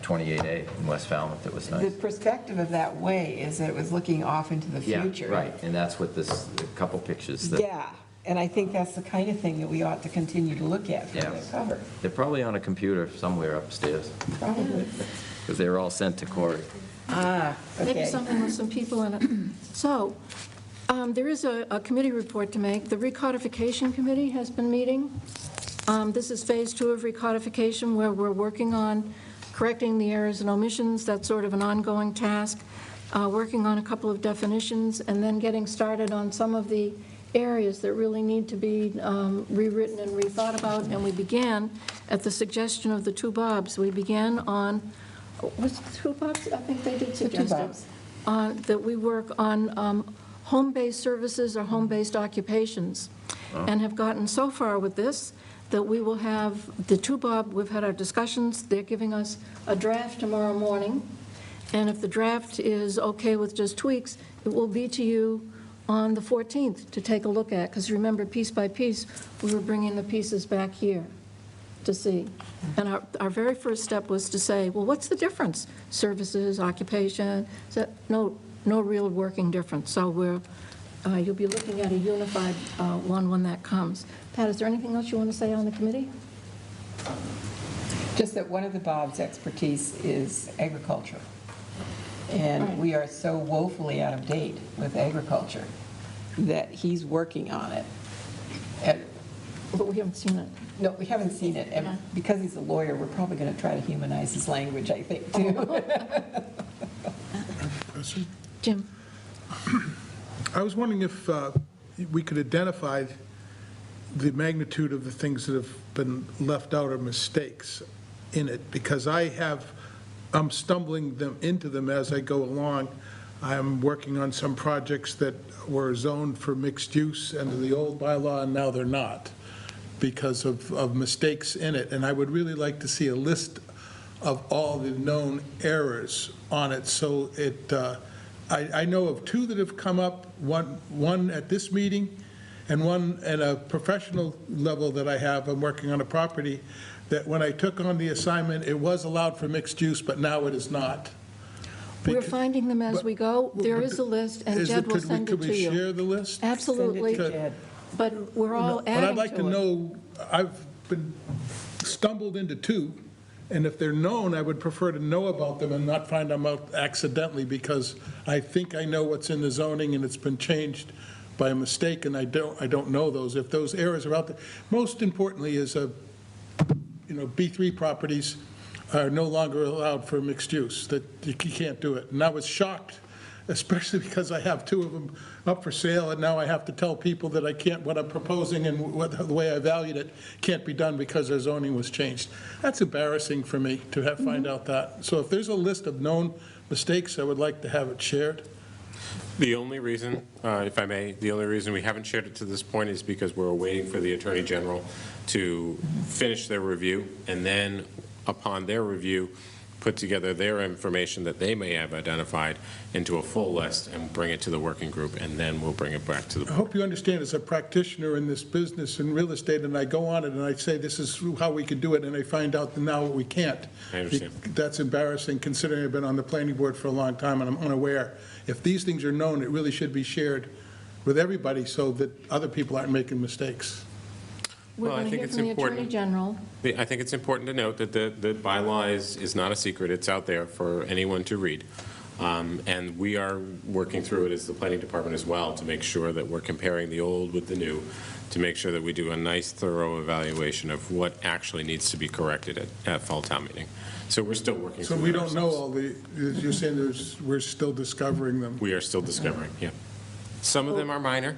28A in West Falmouth that was The nice. perspective of that way is that it was looking off into the Yeah, future. right, and that's what this, a couple pictures that, Yeah, and I think that's the kind of thing that we ought to continue to look at for Yeah. the cover. they're probably on a computer somewhere upstairs, Probably. because they were all sent to Corey. Ah, Maybe okay. something with some people in it. So, there is a committee report to make. The Recodification Committee has been meeting. This is Phase 2 of recodification, where we're working on correcting the errors and omissions. That's sort of an ongoing task. Working on a couple of definitions, and then getting started on some of the areas that really need to be rewritten and rethought about. And we began, at the suggestion of the two Bobs, we began on, was it the two Bobs? I think they did suggest it. Bobs. That we work on home-based services or home-based occupations, and have gotten so far with this that we will have, the two Bob, we've had our discussions, they're giving us a draft tomorrow morning, and if the draft is okay with just tweaks, it will be to you on the 14th to take a look at, because remember, piece by piece, we were bringing the pieces back here to see. And our very first step was to say, well, what's the difference? Services, occupation, no real working difference. So you'll be looking at a unified one when that comes. Pat, is there anything else you want to say on the committee? Just that one of the Bob's expertise is agriculture. And Right. we are so woefully out of date with agriculture that he's working on it. And, But we haven't seen it. no, we haven't seen it. And Yeah. because he's a lawyer, we're probably going to try to humanize his language, I think, too. Jim? I was wondering if we could identify the magnitude of the things that have been left out or mistakes in it, because I'm stumbling into them as I go along. I'm working on some projects that were zoned for mixed use under the old bylaw, and now they're not because of mistakes in it. And I would really like to see a list of all the known errors on it, so I know of two that have come up, one at this meeting, and one at a professional level that I have. I'm working on a property that when I took on the assignment, it was allowed for mixed use, but now it is not. We're finding them as we go. There is a list, and Jed will send it to Could we you. share the list? Absolutely. Send it to Jed. But we're all But adding I'd like to to it. know, I've been stumbled into two, and if they're known, I would prefer to know about them and not find them out accidentally, because I think I know what's in the zoning and it's been changed by a mistake, and I don't know those. If those errors are out there, most importantly is B3 properties are no longer allowed for mixed use, that you can't do it. And I was shocked, especially because I have two of them up for sale, and now I have to tell people that I can't, what I'm proposing and the way I valued it can't be done because their zoning was changed. That's embarrassing for me to find out that. So if there's a list of known mistakes, I would like to have it shared. The only reason, if I may, the only reason we haven't shared it to this point is because we're waiting for the Attorney General to finish their review, and then upon their review, put together their information that they may have identified into a full list and bring it to the working group, and then we'll bring it back to the I board. hope you understand, as a practitioner in this business in real estate, and I go on it and I say, this is how we could do it, and I find out that now we can't. I understand. That's embarrassing, considering I've been on the planning board for a long time, and I'm unaware. If these things are known, it really should be shared with everybody so that other people aren't making mistakes. We're Well, I going to think hear it's from the Attorney important. General. I think it's important to note that the bylaw is not a secret. It's out there for anyone to read. And we are working through it as the planning department as well to make sure that we're comparing the old with the new, to make sure that we do a nice, thorough evaluation of what actually needs to be corrected at fall town meeting. So we're still working So through we it don't know ourselves. all you're saying we're still discovering them. We are still discovering, yeah. Some of them are minor,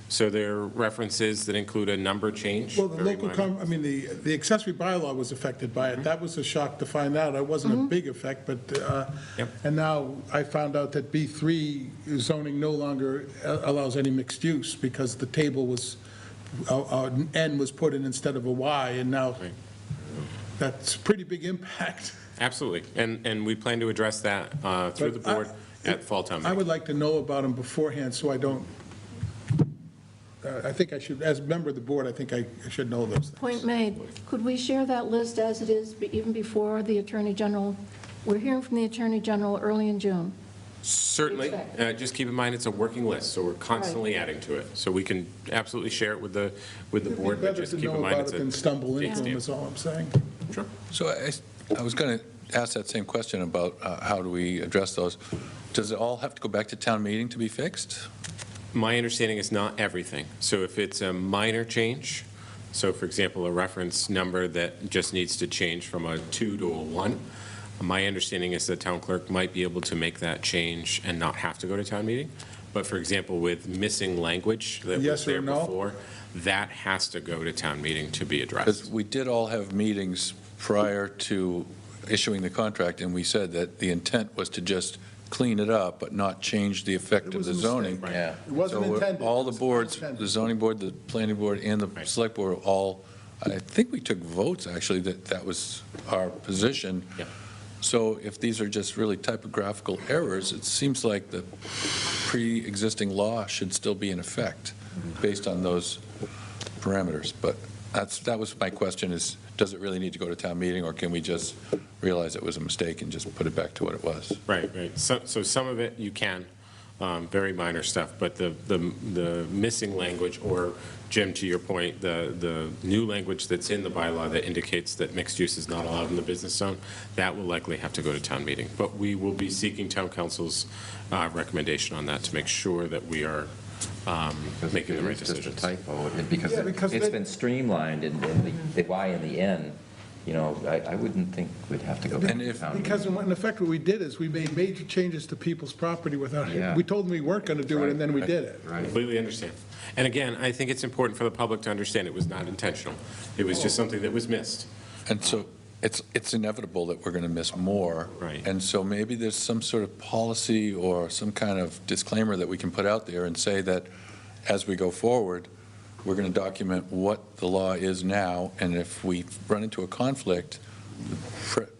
so they're references that include a number change. Well, the very local, minor. the accessory bylaw was affected by it. That was a shock to find out. It wasn't a big effect, but, Yep. and now I found out that B3 zoning no longer allows any mixed use because the table was, an N was put in instead of a Y, and now Right. that's a pretty big impact. Absolutely, and we plan to address that through the But board at fall town I meeting. would like to know about them beforehand, so I don't, I think I should, as a member of the board, I think I should know those things. Point made. Could we share that list as it is, even before the Attorney General? We're hearing from the Attorney General early in June. Certainly, Exactly. just keep in mind, it's a working list, so we're constantly adding to it. So we can absolutely share it with the board, but just keep in mind it's It'd be better to know about it than a stumble date into them, stamp. is all I'm saying. Sure. So I was going to ask that same question about how do we address those. Does it all have to go back to town meeting to be fixed? My understanding is not everything. So if it's a minor change, so for example, a reference number that just needs to change from a 2 to a 1, my understanding is the town clerk might be able to make that change and not have to go to town meeting. But for example, with missing language that was Yes or there no? before, that has to go to town meeting to be Because addressed. we did all have meetings prior to issuing the contract, and we said that the intent was to just clean it up, but not change the effect It of was the a mistake. zoning. Right. Yeah. It wasn't So intended. all the It was boards, intended. the zoning board, the planning board, and the Right. select board all, I think we took votes, actually, that was our position. Yeah. So if these are just really typographical errors, it seems like the pre-existing law should still be in effect based on those parameters. But that was my question is, does it really need to go to town meeting, or can we just realize it was a mistake and just put it back to what it was? Right, right. So some of it you can, very minor stuff, but the missing language, or Jim, to your point, the new language that's in the bylaw that indicates that mixed use is not allowed in the business zone, that will likely have to go to town meeting. But we will be seeking town council's recommendation on that to make sure that we are making the right It's just a decisions. typo, because Yeah, because it's they- been streamlined, and the Y in the N, you know, I wouldn't think we'd have to go back And to if- town meeting. Because in effect, what we did is we made major changes to people's property without, Yeah. we told them we weren't going to do it, and then we did it. Right. Completely understand. And again, I think it's important for the public to understand it was not intentional. It was just something that was missed. And so it's inevitable that we're going to miss more. Right. And so maybe there's some sort of policy or some kind of disclaimer that we can put out there and say that as we go forward, we're going to document what the law is now, and if we run into a conflict,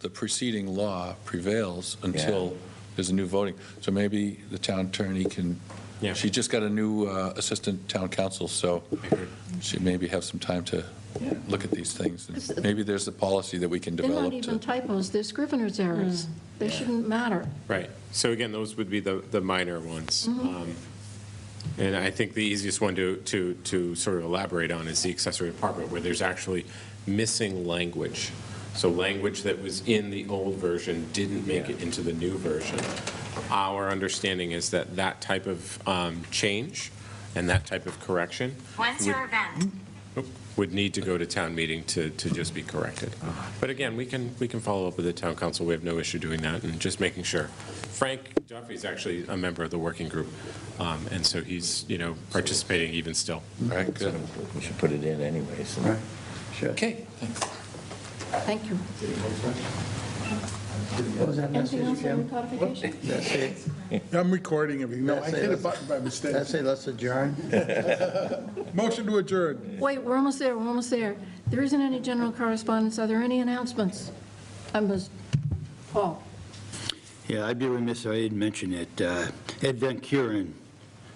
the preceding law prevails until there's a new voting. So maybe the town attorney can, Yeah. she just got a new assistant town counsel, so she maybe have some time to look at these things. And maybe there's a policy that we can They're not develop even to. typos, they're scrivener's errors. They shouldn't matter. Right. So again, those would be the minor ones. And I think the easiest one to sort of elaborate on is the accessory apartment, where there's actually missing language. So language that was in the old version didn't make it into the new version. Our understanding is that that type of change and that type of correction When's your event? would need to go to town meeting to just be corrected. But again, we can follow up with the town council. We have no issue doing that, and just making sure. Frank Duffy is actually a member of the working group, and so he's, participating even still. Right, good. We should put it in anyways. Right, sure. Okay, thanks. Thank you. What was that Anything message, else on Jim? codification? That's it. I'm recording everything. No, I That's it. hit a button by mistake. That's it, let's adjourn. Motion to adjourn. Wait, we're almost there, we're almost there. There isn't any general correspondence. Are there any announcements? Paul? Yeah, I'd be remiss if I didn't mention it. Ed Van Kuren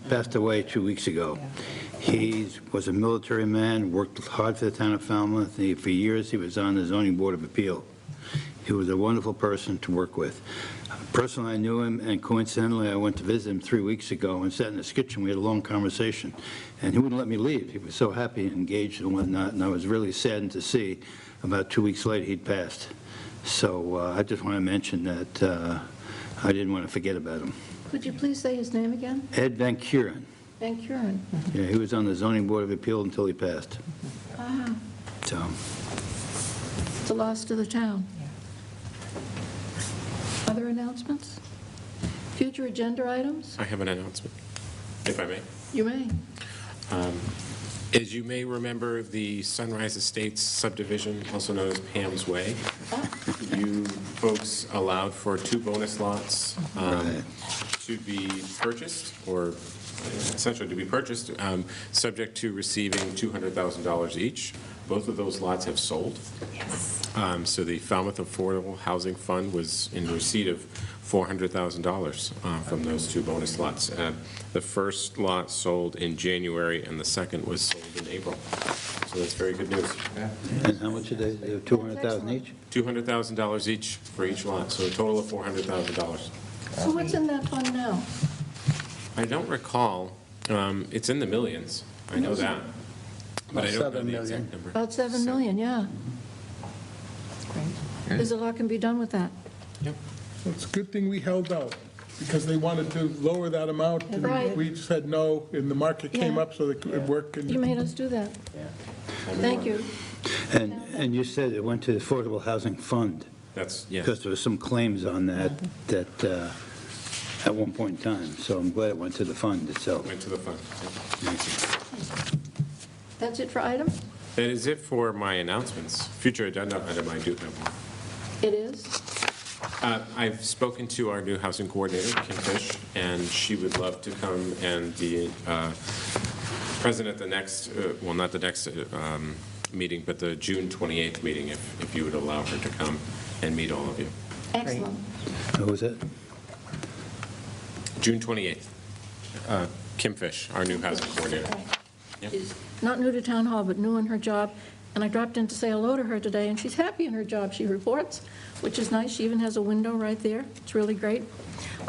passed away 2 weeks ago. He was a military man, worked hard for the town of Falmouth. For years, he was on the zoning board of appeal. He was a wonderful person to work with. Personally, I knew him, and coincidentally, I went to visit him 3 weeks ago and sat in his kitchen. We had a long conversation, and he wouldn't let me leave. He was so happy and engaged and whatnot, and I was really saddened to see about 2 weeks later he'd passed. So I just want to mention that I didn't want to forget about him. Could you please say his name again? Ed Van Kuren. Van Kuren. Yeah, he was on the zoning board of appeal until he passed. Ah, So, it's a loss to the town. Other announcements? Future agenda items? I have an announcement, if I may. You may. As you may remember, the Sunrise Estates subdivision, also known as Pam's Way, you folks allowed for 2 bonus lots Right. to be purchased, or essentially to be purchased, subject to receiving $200,000 each. Both of those lots have sold. Yes. So the Falmouth Affordable Housing Fund was in receipt of $400,000 from those 2 bonus lots. The first lot sold in January, and the second was sold in April. So that's very good news. and how much are they? They're 200,000 each? $200,000 each for each lot, so a total of $400,000. So what's in that fund now? I don't recall, it's in the millions, I know that, but I don't know $7 the million. exact number. About 7 million, yeah. There's a lot can be done with that. Yep. It's a good thing we held out, because they wanted to lower that amount, and Right. we said no, and the market came Yeah. up so they could work. You made us do that. Thank you. And you said it went to the Affordable Housing Fund, That's, yes. because there were some claims on that, at one point in time, so I'm glad it went to the fund itself. Went to the fund. That's it for items? That is it for my announcements. Future agenda item, I do have one. It is? I've spoken to our new housing coordinator, Kim Fish, and she would love to come and be present at the next, well, not the next meeting, but the June 28th meeting, if you would allow her to come and meet all of you. Excellent. Who was it? June 28th. Kim Fish, our new housing coordinator. Right. Yep. She's not new to town hall, but new in her job. And I dropped in to say hello to her today, and she's happy in her job. She reports, which is nice. She even has a window right there. It's really great.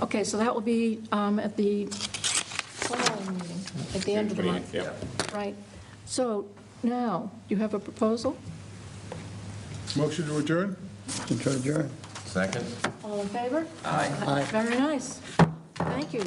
Okay, so that will be at the following meeting, at the end of the June month. 28th, yep. Right. So now, do you have a proposal? Motion to adjourn? To adjourn. Second? All in favor? Aye. Very nice. Thank you.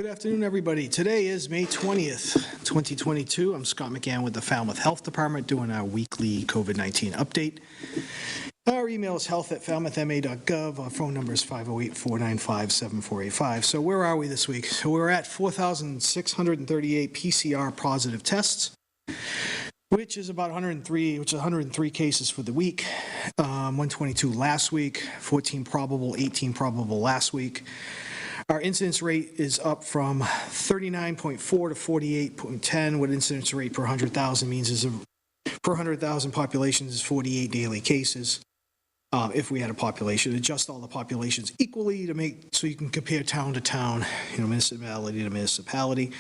Good afternoon, everybody. Today is May 20th, 2022. I'm Scott McGann with the Falmouth Health Department doing our weekly COVID-19 update. Our email is health@falmouthma.gov. Our phone number is 508-495-7485. So where are we this week? So we're at 4,638 PCR positive tests, which is about 103 cases for the week, 122 last week, 14 probable, 18 probable last week. Our incidence rate is up from 39.4 to 48.10. What incidence rate per 100,000 means is per 100,000 population is 48 daily cases. If we had a population, adjust all the populations equally to make so you can compare town to town, municipality to municipality.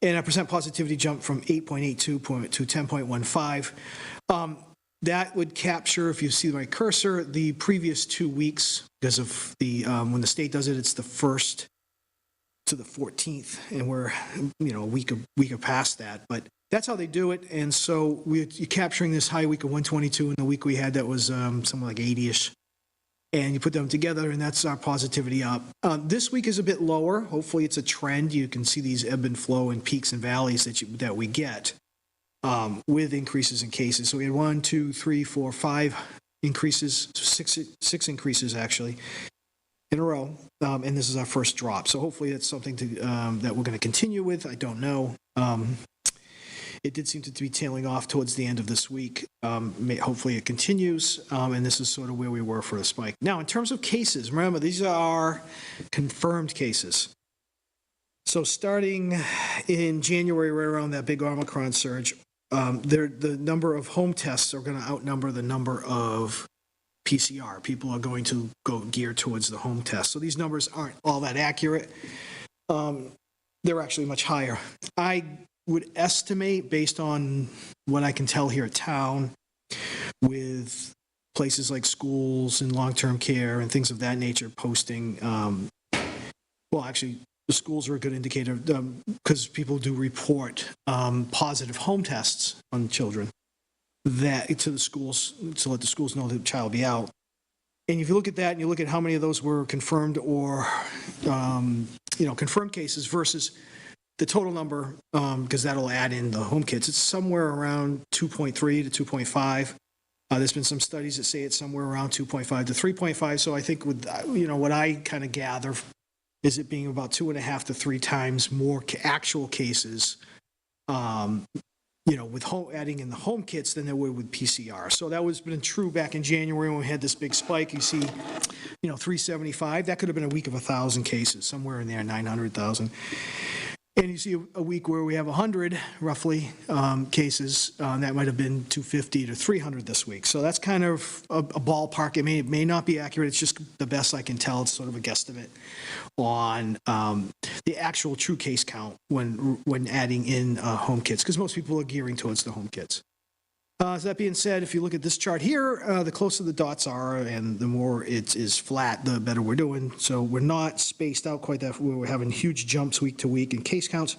And our percent positivity jumped from 8.82 to 10.15. That would capture, if you see my cursor, the previous 2 weeks, because of the when the state does it, it's the 1st to the 14th, and we're a week past that. But that's how they do it, and so you're capturing this high week of 122 and the week we had that was something like 80-ish, and you put them together, and that's our positivity up. This week is a bit lower. Hopefully, it's a trend. You can see these ebb and flow and peaks and valleys that we get. With increases in cases. So we had 1, 2, 3, 4, 5 increases, six increases actually in a row, and this is our first drop. So hopefully that's something that we're going to continue with. I don't know. It did seem to be tailing off towards the end of this week. Hopefully it continues, and this is sort of where we were for a spike. Now, in terms of cases, remember, these are confirmed cases. So starting in January, right around that big Omicron surge, the number of home tests are going to outnumber the number of PCR. People are going to go geared towards the home test. So these numbers aren't all that accurate. They're actually much higher. I would estimate, based on what I can tell here at town, with places like schools and long-term care and things of that nature posting, the schools are a good indicator because people do report positive home tests on children to the schools to let the schools know that the child will be out. And if you look at that and you look at how many of those were confirmed or confirmed cases versus the total number, because that'll add in the home kits, it's somewhere around 2.3 to 2.5. There's been some studies that say it's somewhere around 2.5 to 3.5. So I think with what I kind of gather is it being about 2.5 to 3 times more actual cases, with adding in the home kits than there were with PCR. So that was been true back in January when we had this big spike. You see, 375. That could have been a week of 1,000 cases, somewhere in there, 900,000. And you see a week where we have 100, roughly, cases. That might have been 250 to 300 this week. So that's kind of a ballpark. It may not be accurate. It's just the best I can tell. It's sort of a guesstimate on the actual true case count when adding in home kits, because most people are gearing towards the home kits. So that being said, if you look at this chart here, the closer the dots are and the more it is flat, the better we're doing. So we're not spaced out quite that way. We're having huge jumps week to week in case counts.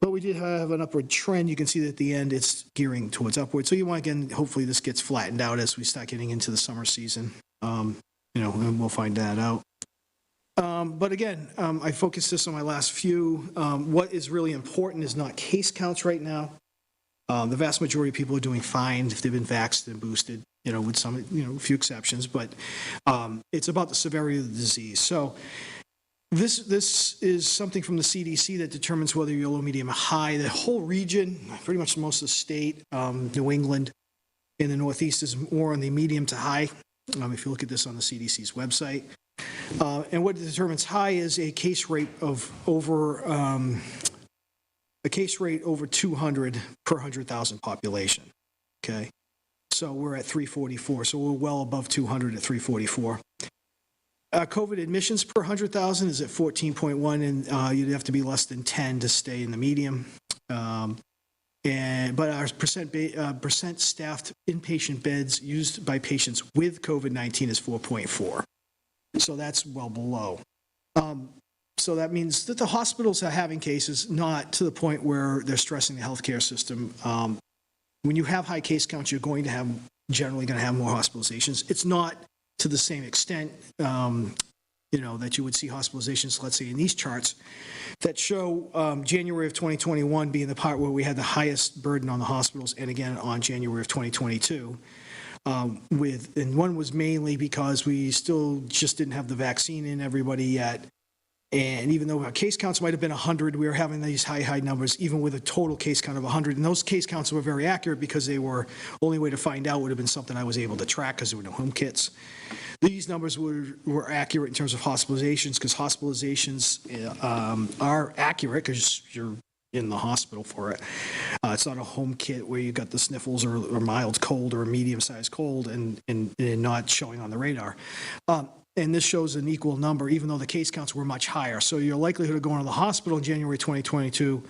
But we did have an upward trend. You can see that at the end it's gearing towards upward. So you want, again, hopefully this gets flattened out as we start getting into the summer season. And we'll find that out. But again, I focused this on my last few. What is really important is not case counts right now. The vast majority of people are doing fine if they've been vaxxed and boosted, with some, a few exceptions, but it's about the severity of the disease. So this is something from the CDC that determines whether you're low, medium, or high. The whole region, pretty much most of the state, New England, in the Northeast is more on the medium to high, if you look at this on the CDC's website. And what determines high is a case rate of over 200 per 100,000 population, okay? So we're at 344, so we're well above 200 at 344. COVID admissions per 100,000 is at 14.1, and you'd have to be less than 10 to stay in the medium. But our percent staffed inpatient beds used by patients with COVID-19 is 4.4. So that's well below. So that means that the hospitals are having cases, not to the point where they're stressing the healthcare system. When you have high case counts, you're generally going to have more hospitalizations. It's not to the same extent that you would see hospitalizations, let's say in these charts, that show January of 2021 being the part where we had the highest burden on the hospitals, and again on January of 2022. And one was mainly because we still just didn't have the vaccine in everybody yet. And even though our case counts might have been 100, we were having these high numbers, even with a total case count of 100. And those case counts were very accurate because they were, only way to find out would have been something I was able to track because there were no home kits. These numbers were accurate in terms of hospitalizations, because hospitalizations are accurate because you're in the hospital for it. It's not a home kit where you got the sniffles or mild cold or a medium-sized cold and not showing on the radar. And this shows an equal number, even though the case counts were much higher. So your likelihood of going to the hospital in January 2022,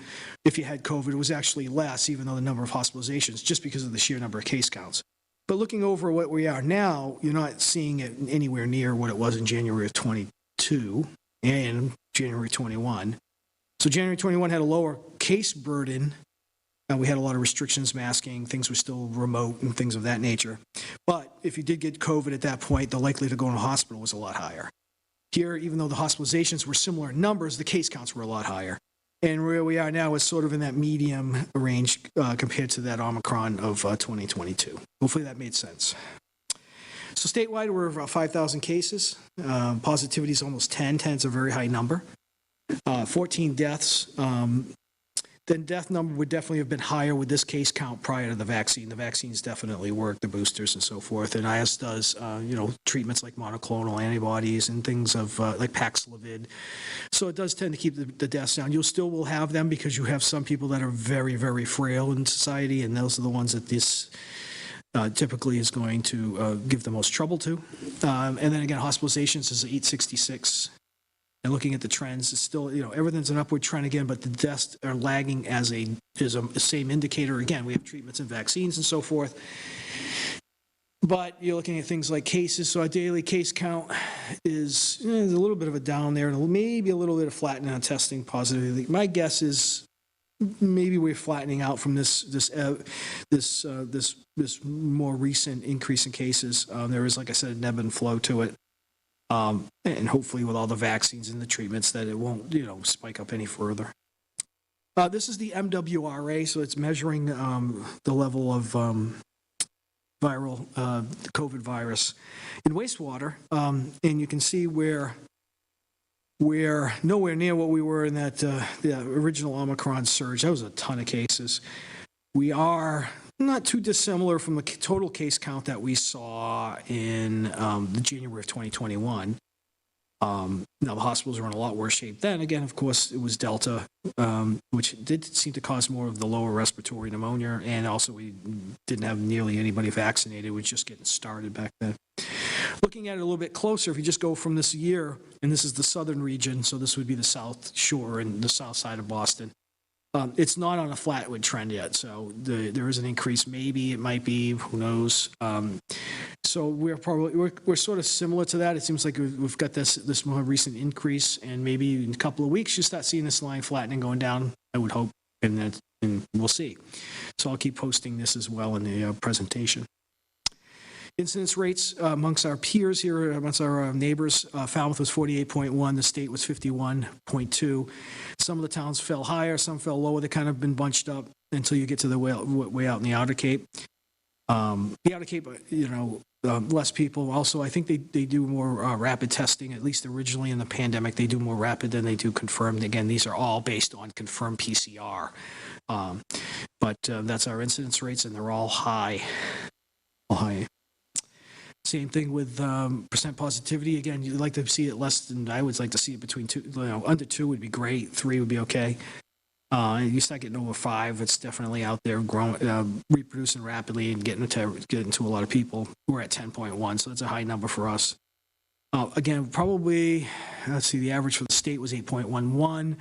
if you had COVID, was actually less, even though the number of hospitalizations, just because of the sheer number of case counts. But looking over what we are now, you're not seeing it anywhere near what it was in January of 22 and January 21. So January 21 had a lower case burden. We had a lot of restrictions, masking, things were still remote and things of that nature. But if you did get COVID at that point, the likelihood of going to the hospital was a lot higher. Here, even though the hospitalizations were similar in numbers, the case counts were a lot higher. And where we are now is sort of in that medium range compared to that Omicron of 2022. Hopefully that made sense. So statewide, we're about 5,000 cases. Positivity is almost 10. 10 is a very high number. 14 deaths. Then death number would definitely have been higher with this case count prior to the vaccine. The vaccines definitely work, the boosters and so forth, and as does, treatments like monoclonal antibodies and things of like Paxlovid. So it does tend to keep the deaths down. You still will have them because you have some people that are very, very frail in society, and those are the ones that this typically is going to give the most trouble to. And then again, hospitalizations is 866. And looking at the trends, it's still, everything's an upward trend again, but the deaths are lagging as a same indicator. Again, we have treatments and vaccines and so forth. But you're looking at things like cases. So our daily case count is a little bit of a down there, and maybe a little bit of flattening on testing positively. My guess is maybe we're flattening out from this more recent increase in cases. There is, like I said, an ebb and flow to it. And hopefully with all the vaccines and the treatments that it won't, spike up any further. This is the MWRA, so it's measuring the level of viral COVID virus in wastewater. And you can see we're nowhere near what we were in that the original Omicron surge. That was a ton of cases. We are not too dissimilar from the total case count that we saw in the January of 2021. Now, the hospitals were in a lot worse shape then. Again, of course, it was Delta, which did seem to cause more of the lower respiratory pneumonia, and also we didn't have nearly anybody vaccinated. It was just getting started back then. Looking at it a little bit closer, if you just go from this year, and this is the southern region, so this would be the South Shore and the south side of Boston. It's not on a flatwood trend yet, so there is an increase. Maybe it might be, who knows? So we're sort of similar to that. It seems like we've got this more recent increase, and maybe in a couple of weeks you start seeing this line flattening, going down. I would hope, and we'll see. So I'll keep posting this as well in the presentation. Incidence rates amongst our peers here, amongst our neighbors, Falmouth was 48.1, the state was 51.2. Some of the towns fell higher, some fell lower. They kind of been bunched up until you get to the way out in the Outer Cape. The Outer Cape, less people. Also, I think they do more rapid testing, at least originally in the pandemic. They do more rapid than they do confirmed. Again, these are all based on confirmed PCR. But that's our incidence rates, and they're all high. All high. Same thing with percent positivity. Again, you'd like to see it less than, I would like to see it between 2, under 2 would be great, 3 would be okay. You start getting over 5, it's definitely out there growing, reproducing rapidly and getting to a lot of people. We're at 10.1, so that's a high number for us. Again, probably, let's see, the average for the state was 8.11.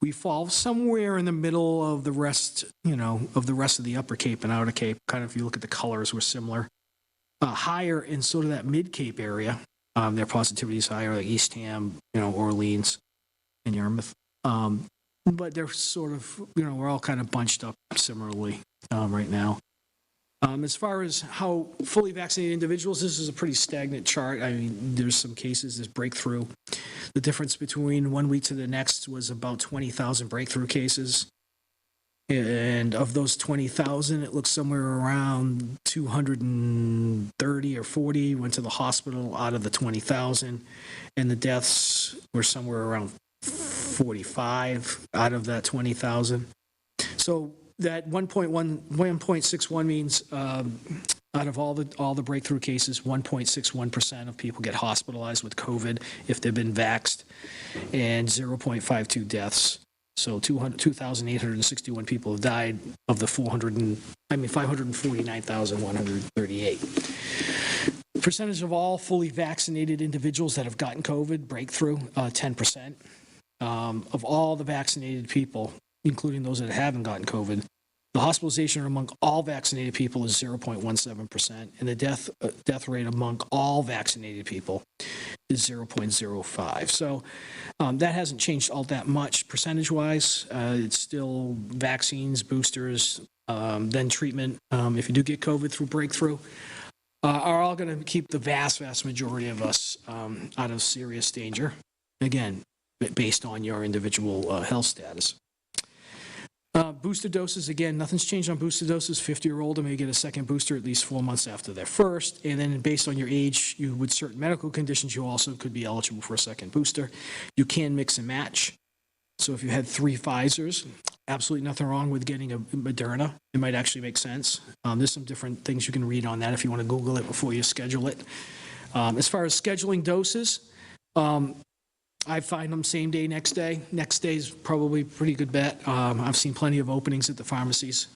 We fall somewhere in the middle of the rest, of the Upper Cape and Outer Cape. Kind of, if you look at the colors, we're similar. Higher in sort of that mid-Cape area. Their positivity is higher, like Eastham, Orleans, and Yarmouth. But they're sort of, we're all kind of bunched up similarly right now. As far as how fully vaccinated individuals, this is a pretty stagnant chart. I mean, there's some cases, there's breakthrough. The difference between 1 week to the next was about 20,000 breakthrough cases. And of those 20,000, it looks somewhere around 230 or 40 went to the hospital out of the 20,000. And the deaths were somewhere around 45 out of that 20,000. So that 1.61 means out of all the breakthrough cases, 1.61% of people get hospitalized with COVID if they've been vaxxed, and 0.52 deaths. So 2,861 people have died of the 549,138. Percentage of all fully vaccinated individuals that have gotten COVID, breakthrough, 10%. Of all the vaccinated people, including those that haven't gotten COVID, the hospitalization among all vaccinated people is 0.17%, and the death rate among all vaccinated people is 0.05. So that hasn't changed all that much percentage-wise. It's still vaccines, boosters, then treatment. If you do get COVID through breakthrough, are all going to keep the vast majority of us out of serious danger, again, based on your individual health status. Booster doses, again, nothing's changed on booster doses. 50 or older may get a second booster at least 4 months after their first. And then based on your age, with certain medical conditions, you also could be eligible for a second booster. You can mix and match. So if you had 3 Pfizers, absolutely nothing wrong with getting a Moderna. It might actually make sense. There's some different things you can read on that if you want to Google it before you schedule it. As far as scheduling doses, I find them same day, next day. Next day is probably a pretty good bet. I've seen plenty of openings at the pharmacies.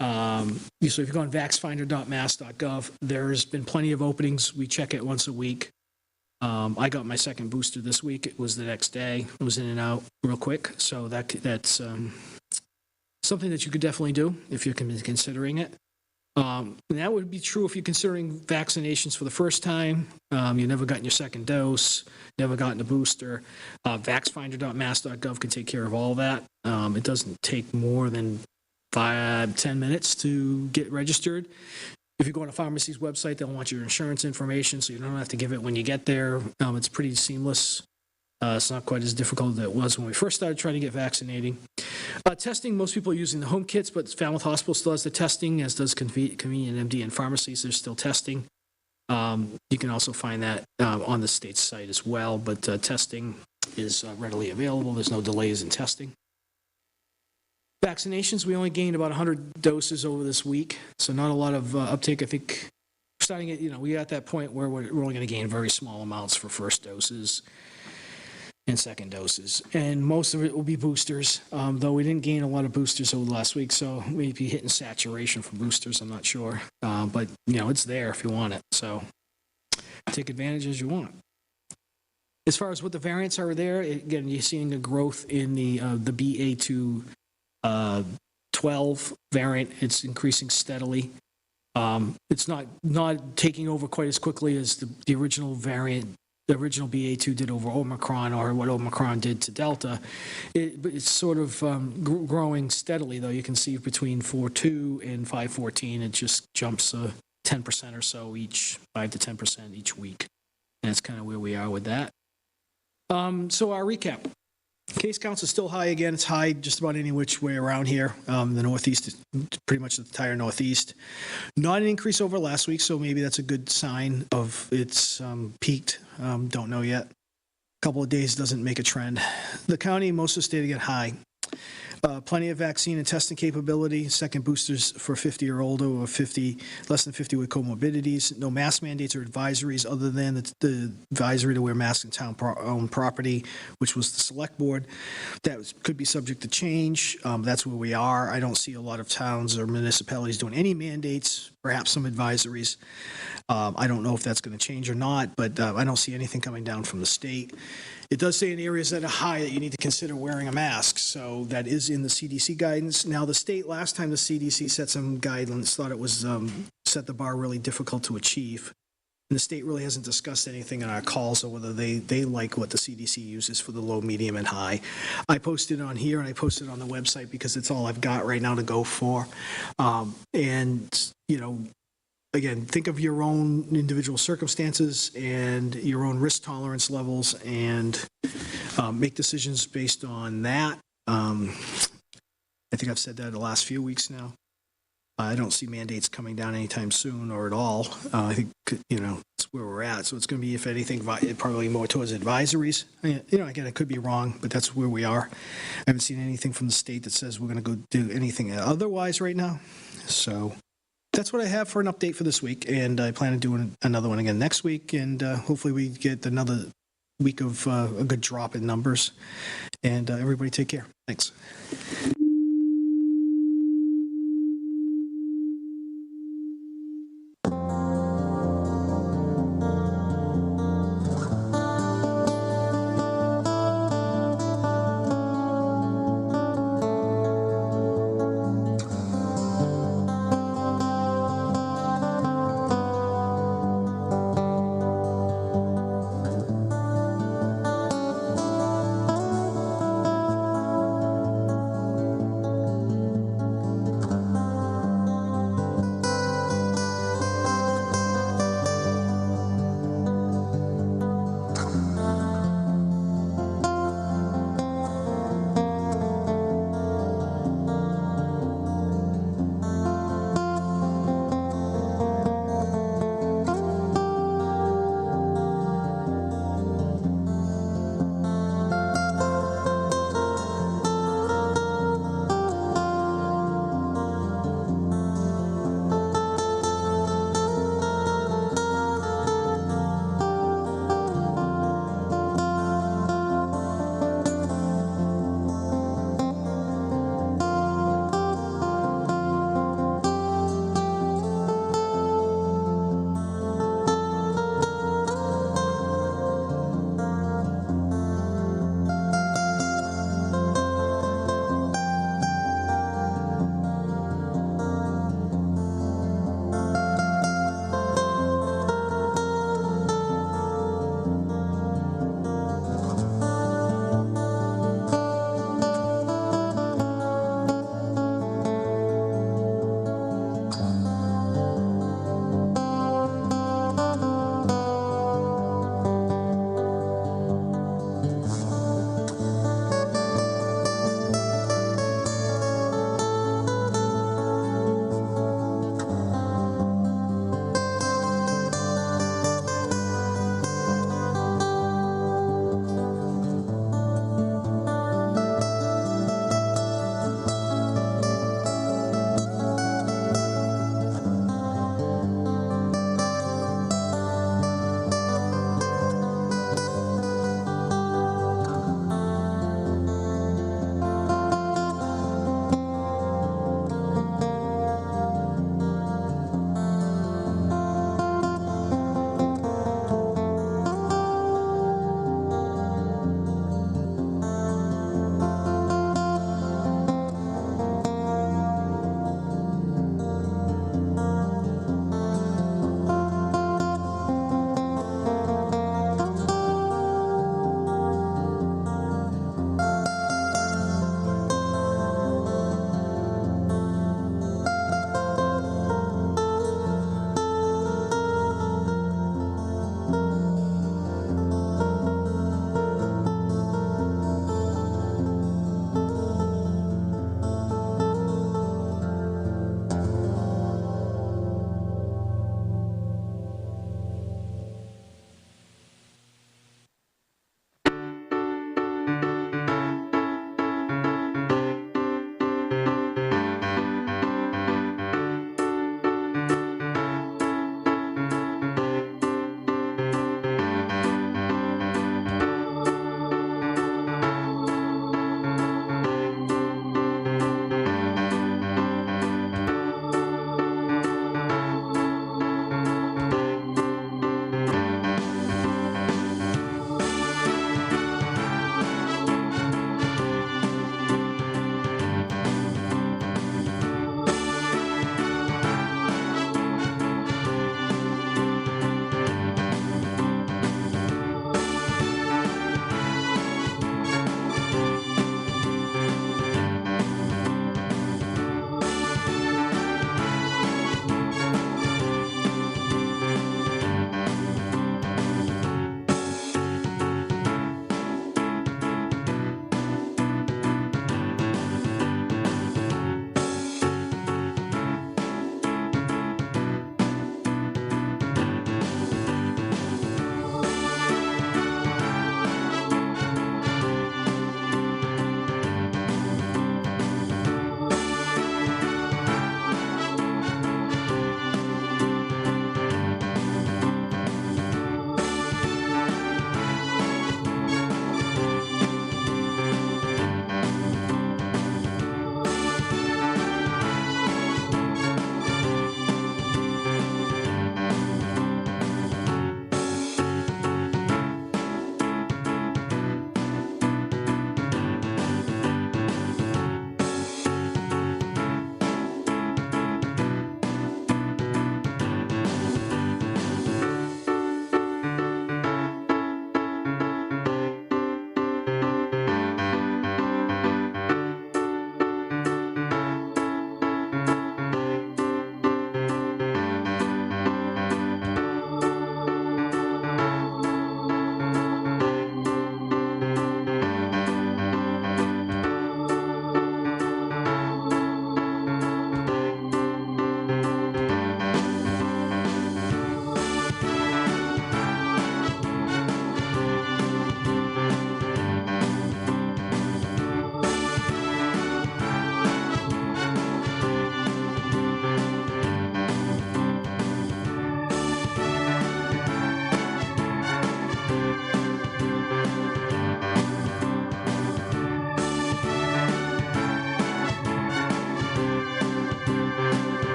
So if you go on vaxfinder.mass.gov, there's been plenty of openings. We check it once a week. I got my second booster this week. It was the next day. It was in and out real quick. So that's something that you could definitely do if you're considering it. And that would be true if you're considering vaccinations for the first time. You've never gotten your second dose, never gotten a booster. Vaxfinder.mass.gov can take care of all that. It doesn't take more than 5-10 minutes to get registered. If you go on a pharmacy's website, they'll want your insurance information, so you don't have to give it when you get there. It's pretty seamless. It's not quite as difficult as it was when we first started trying to get vaccinating. Testing, most people are using the home kits, but Falmouth Hospital still has the testing, as does Convenient MD and pharmacies. They're still testing. You can also find that on the state's site as well, but testing is readily available. There's no delays in testing. Vaccinations, we only gained about 100 doses over this week, so not a lot of uptake. I think starting at, we're at that point where we're only going to gain very small amounts for first doses and second doses. And most of it will be boosters, though we didn't gain a lot of boosters over the last week, so we'd be hitting saturation for boosters, I'm not sure. But, it's there if you want it, so take advantage as you want. As far as what the variants are there, again, you're seeing a growth in the BA2 12 variant. It's increasing steadily. It's not taking over quite as quickly as the original variant. The original BA2 did over Omicron, or what Omicron did to Delta. But it's sort of growing steadily, though. You can see between 4.2 and 5.14, it just jumps 10% or so each, 5 to 10% each week. And that's kind of where we are with that. So our recap. Case counts are still high again. It's high just about any which way around here. The Northeast, pretty much the entire Northeast. Not an increase over last week, so maybe that's a good sign of it's peaked. Don't know yet. A couple of days doesn't make a trend. The county, most of the state again high. Plenty of vaccine and testing capability. Second boosters for 50 or older, or less than 50 with comorbidities. No mask mandates or advisories other than the advisory to wear masks in town-owned property, which was the select board. That could be subject to change. That's where we are. I don't see a lot of towns or municipalities doing any mandates, perhaps some advisories. I don't know if that's going to change or not, but I don't see anything coming down from the state. It does say in areas that are high that you need to consider wearing a mask, so that is in the CDC guidance. Now, the state, last time the CDC set some guidelines, thought it was set the bar really difficult to achieve. And the state really hasn't discussed anything in our calls or whether they like what the CDC uses for the low, medium, and high. I posted on here and I posted on the website because it's all I've got right now to go for. And again, think of your own individual circumstances and your own risk tolerance levels, and make decisions based on that. I think I've said that the last few weeks now. I don't see mandates coming down anytime soon or at all. I think, that's where we're at. So it's going to be, if anything, probably more towards advisories. Again, I could be wrong, but that's where we are. I haven't seen anything from the state that says we're going to go do anything otherwise right now. So that's what I have for an update for this week, and I plan on doing another one again next week, and hopefully we get another week of a good drop in numbers. And everybody take care. Thanks.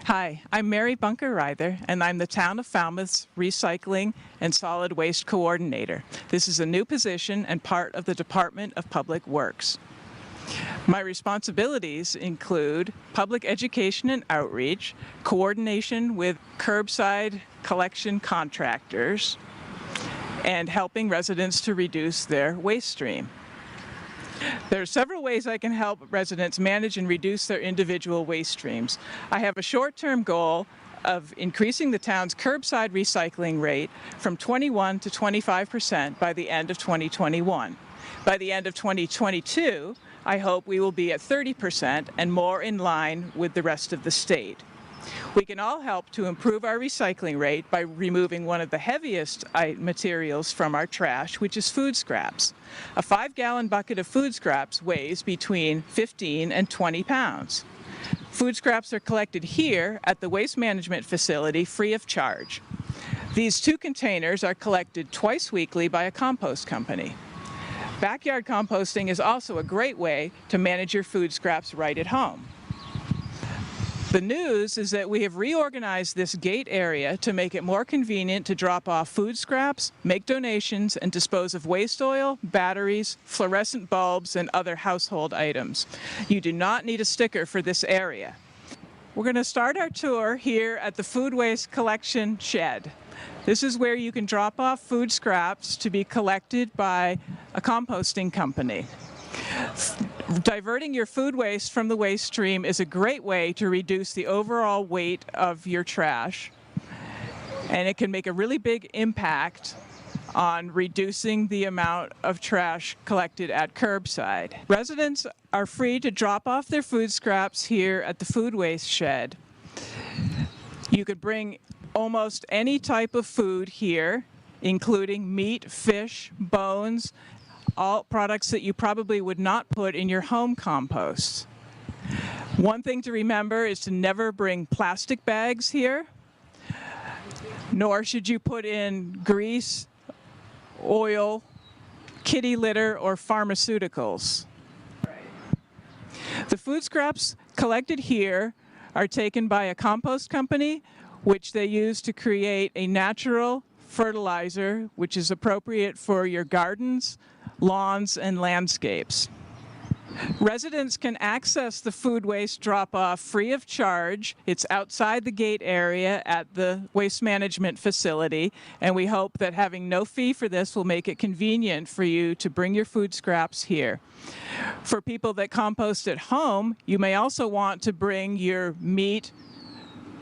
Hi, I'm Mary Bunker-Ryther, and I'm the Town of Falmouth's Recycling and Solid Waste Coordinator. This is a new position and part of the Department of Public Works. My responsibilities include public education and outreach, coordination with curbside collection contractors, and helping residents to reduce their waste stream. There are several ways I can help residents manage and reduce their individual waste streams. I have a short-term goal of increasing the town's curbside recycling rate from 21 to 25% by the end of 2021. By the end of 2022, I hope we will be at 30% and more in line with the rest of the state. We can all help to improve our recycling rate by removing one of the heaviest materials from our trash, which is food scraps. A 5-gallon bucket of food scraps weighs between 15 and 20 pounds. Food scraps are collected here at the waste management facility free of charge. These 2 containers are collected twice weekly by a compost company. Backyard composting is also a great way to manage your food scraps right at home. The news is that we have reorganized this gate area to make it more convenient to drop off food scraps, make donations, and dispose of waste oil, batteries, fluorescent bulbs, and other household items. You do not need a sticker for this area. We're going to start our tour here at the food waste collection shed. This is where you can drop off food scraps to be collected by a composting company. Diverting your food waste from the waste stream is a great way to reduce the overall weight of your trash, and it can make a really big impact on reducing the amount of trash collected at curbside. Residents are free to drop off their food scraps here at the food waste shed. You could bring almost any type of food here, including meat, fish, bones, all products that you probably would not put in your home compost. One thing to remember is to never bring plastic bags here, nor should you put in grease, oil, kitty litter, or pharmaceuticals. The food scraps collected here are taken by a compost company, which they use to create a natural fertilizer, which is appropriate for your gardens, lawns, and landscapes. Residents can access the food waste drop-off free of charge. It's outside the gate area at the waste management facility, and we hope that having no fee for this will make it convenient for you to bring your food scraps here. For people that compost at home, you may also want to bring your meat,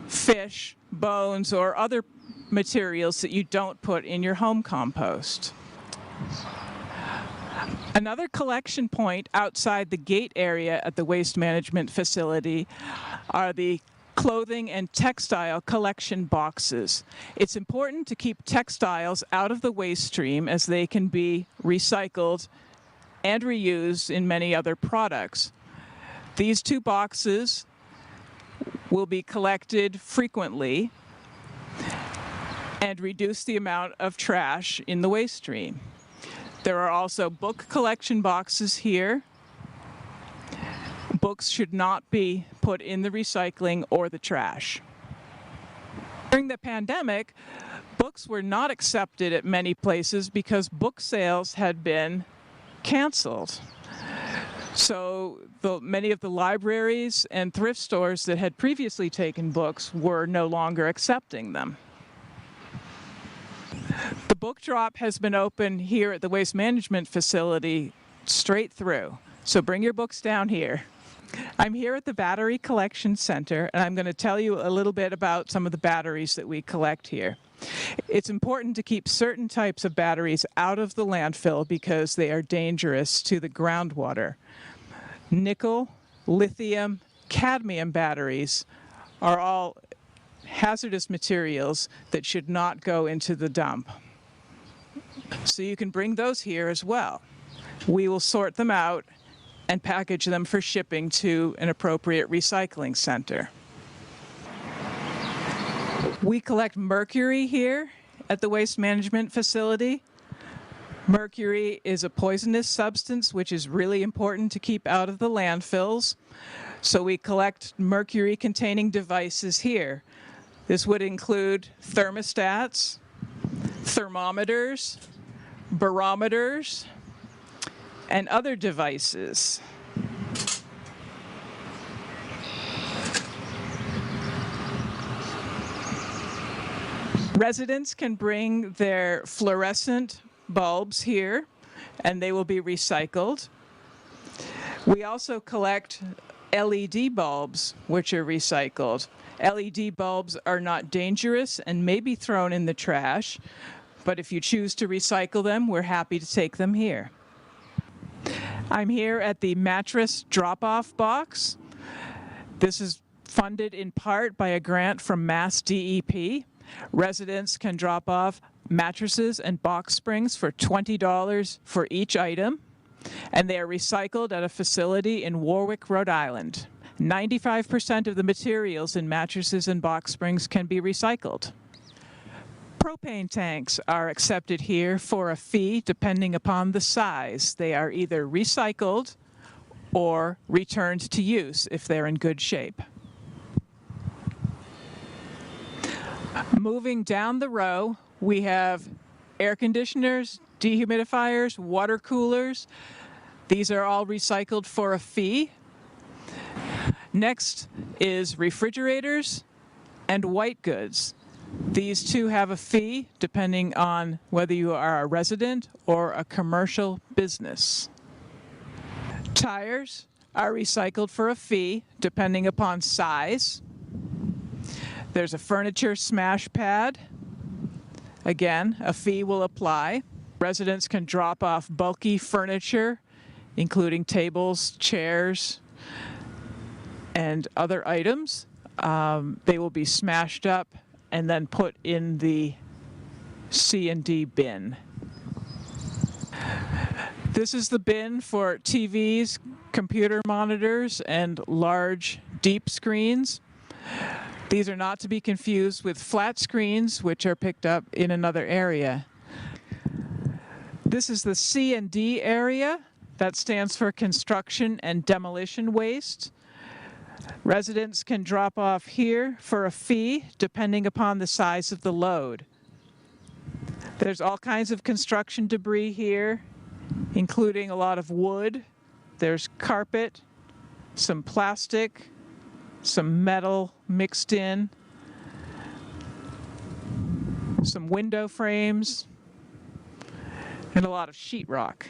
fish, bones, or other materials that you don't put in your home compost. Another collection point outside the gate area at the waste management facility are the clothing and textile collection boxes. It's important to keep textiles out of the waste stream as they can be recycled and reused in many other products. These 2 boxes will be collected frequently and reduce the amount of trash in the waste stream. There are also book collection boxes here. Books should not be put in the recycling or the trash. During the pandemic, books were not accepted at many places because book sales had been canceled. So many of the libraries and thrift stores that had previously taken books were no longer accepting them. The book drop has been open here at the waste management facility straight through, so bring your books down here. I'm here at the Battery Collection Center, and I'm going to tell you a little bit about some of the batteries that we collect here. It's important to keep certain types of batteries out of the landfill because they are dangerous to the groundwater. Nickel, lithium, cadmium batteries are all hazardous materials that should not go into the dump. So you can bring those here as well. We will sort them out and package them for shipping to an appropriate recycling center. We collect mercury here at the waste management facility. Mercury is a poisonous substance which is really important to keep out of the landfills. So we collect mercury-containing devices here. This would include thermostats, thermometers, barometers, and other devices. Residents can bring their fluorescent bulbs here, and they will be recycled. We also collect LED bulbs, which are recycled. LED bulbs are not dangerous and may be thrown in the trash, but if you choose to recycle them, we're happy to take them here. I'm here at the mattress drop-off box. This is funded in part by a grant from Mass DEP. Residents can drop off mattresses and box springs for $20 for each item, and they are recycled at a facility in Warwick, Rhode Island. 95% of the materials in mattresses and box springs can be recycled. Propane tanks are accepted here for a fee depending upon the size. They are either recycled or returned to use if they're in good shape. Moving down the row, we have air conditioners, dehumidifiers, water coolers. These are all recycled for a fee. Next is refrigerators and white goods. These two have a fee depending on whether you are a resident or a commercial business. Tires are recycled for a fee depending upon size. There's a furniture smash pad. Again, a fee will apply. Residents can drop off bulky furniture, including tables, chairs, and other items. They will be smashed up and then put in the C&D bin. This is the bin for TVs, computer monitors, and large deep screens. These are not to be confused with flat screens, which are picked up in another area. This is the C&D area. That stands for construction and demolition waste. Residents can drop off here for a fee depending upon the size of the load. There's all kinds of construction debris here, including a lot of wood. There's carpet, some plastic, some metal mixed in, some window frames, and a lot of sheetrock.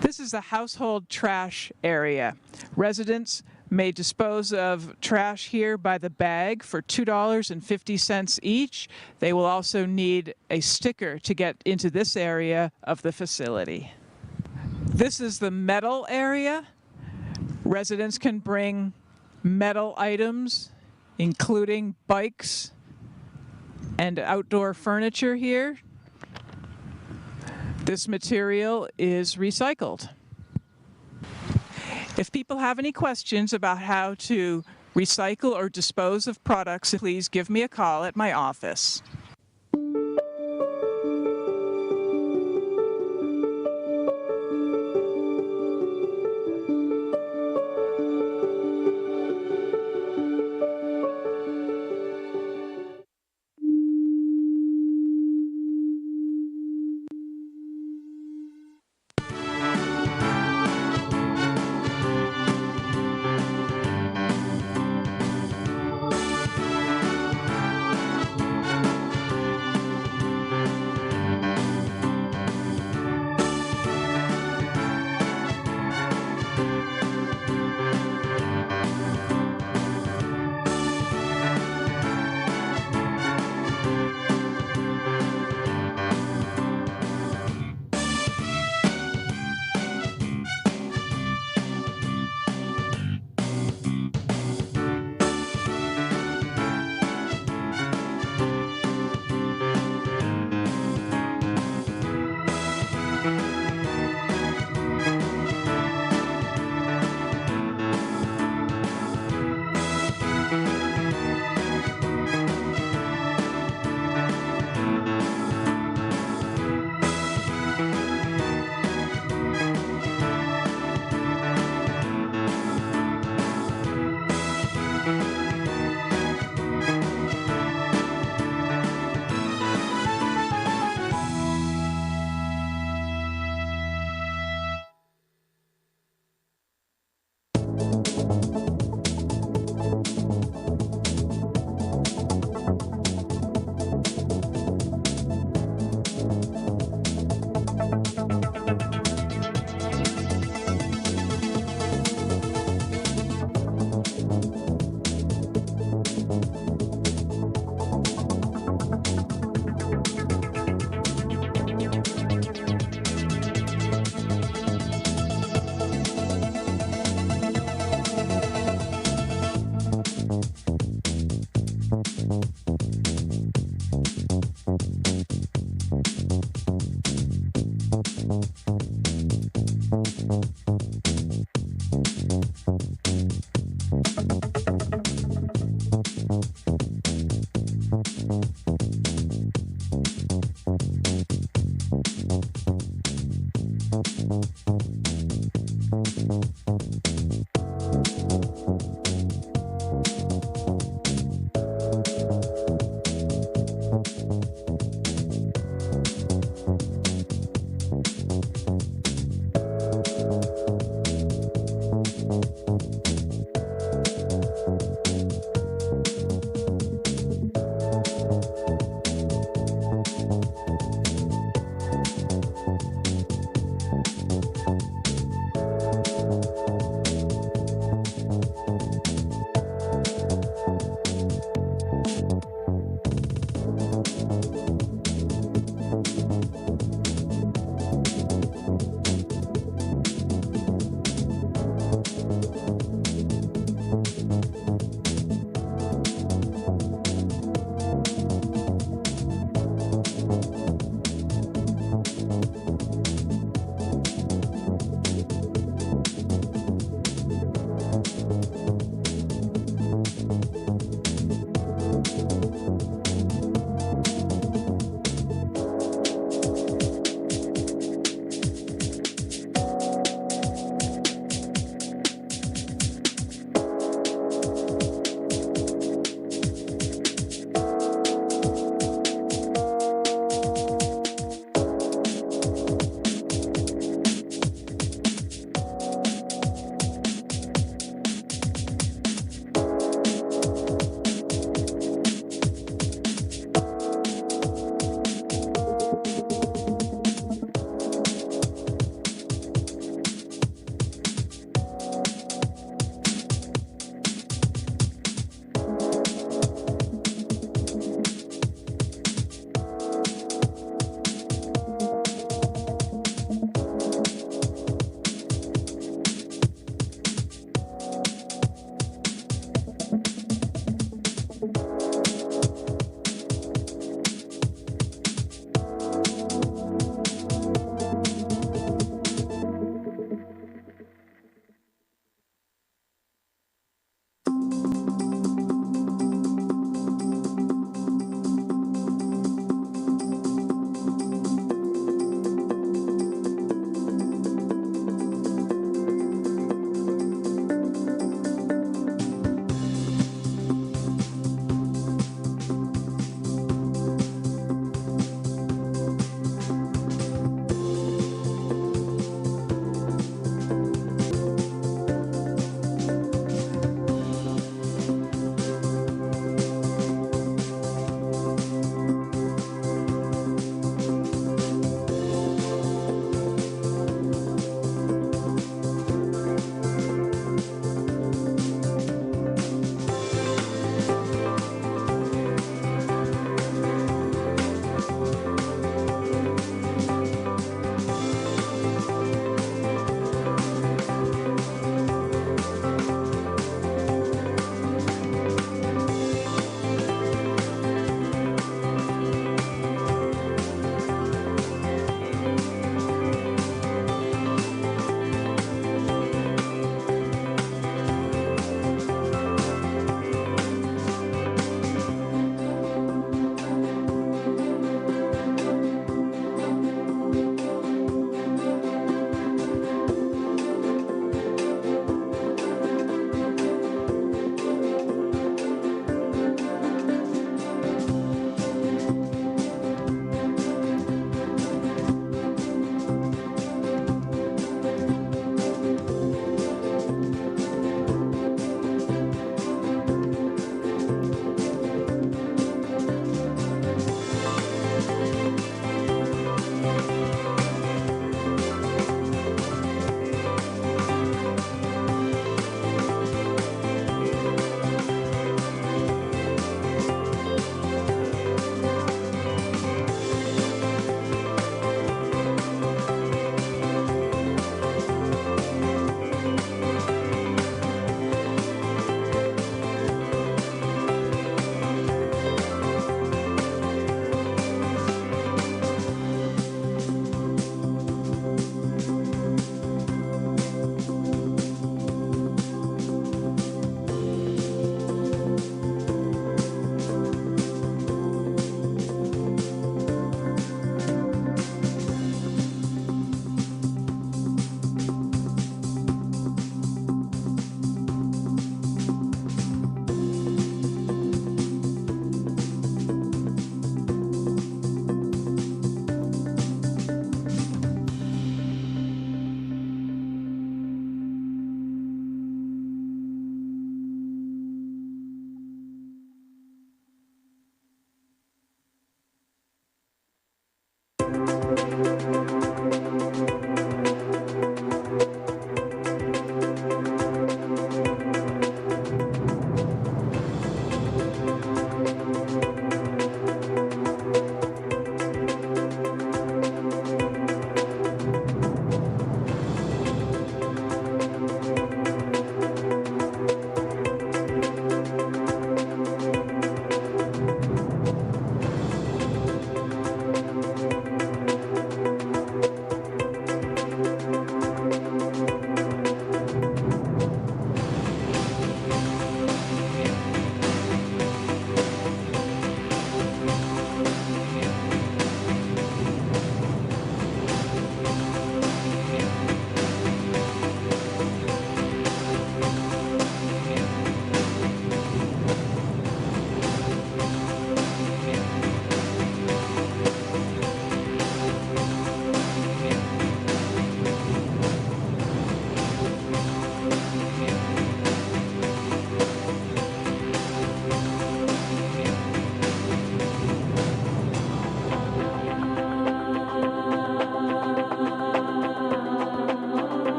This is the household trash area. Residents may dispose of trash here by the bag for $2.50 each. They will also need a sticker to get into this area of the facility. This is the metal area. Residents can bring metal items, including bikes and outdoor furniture here. This material is recycled. If people have any questions about how to recycle or dispose of products, please give me a call at my office.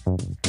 you.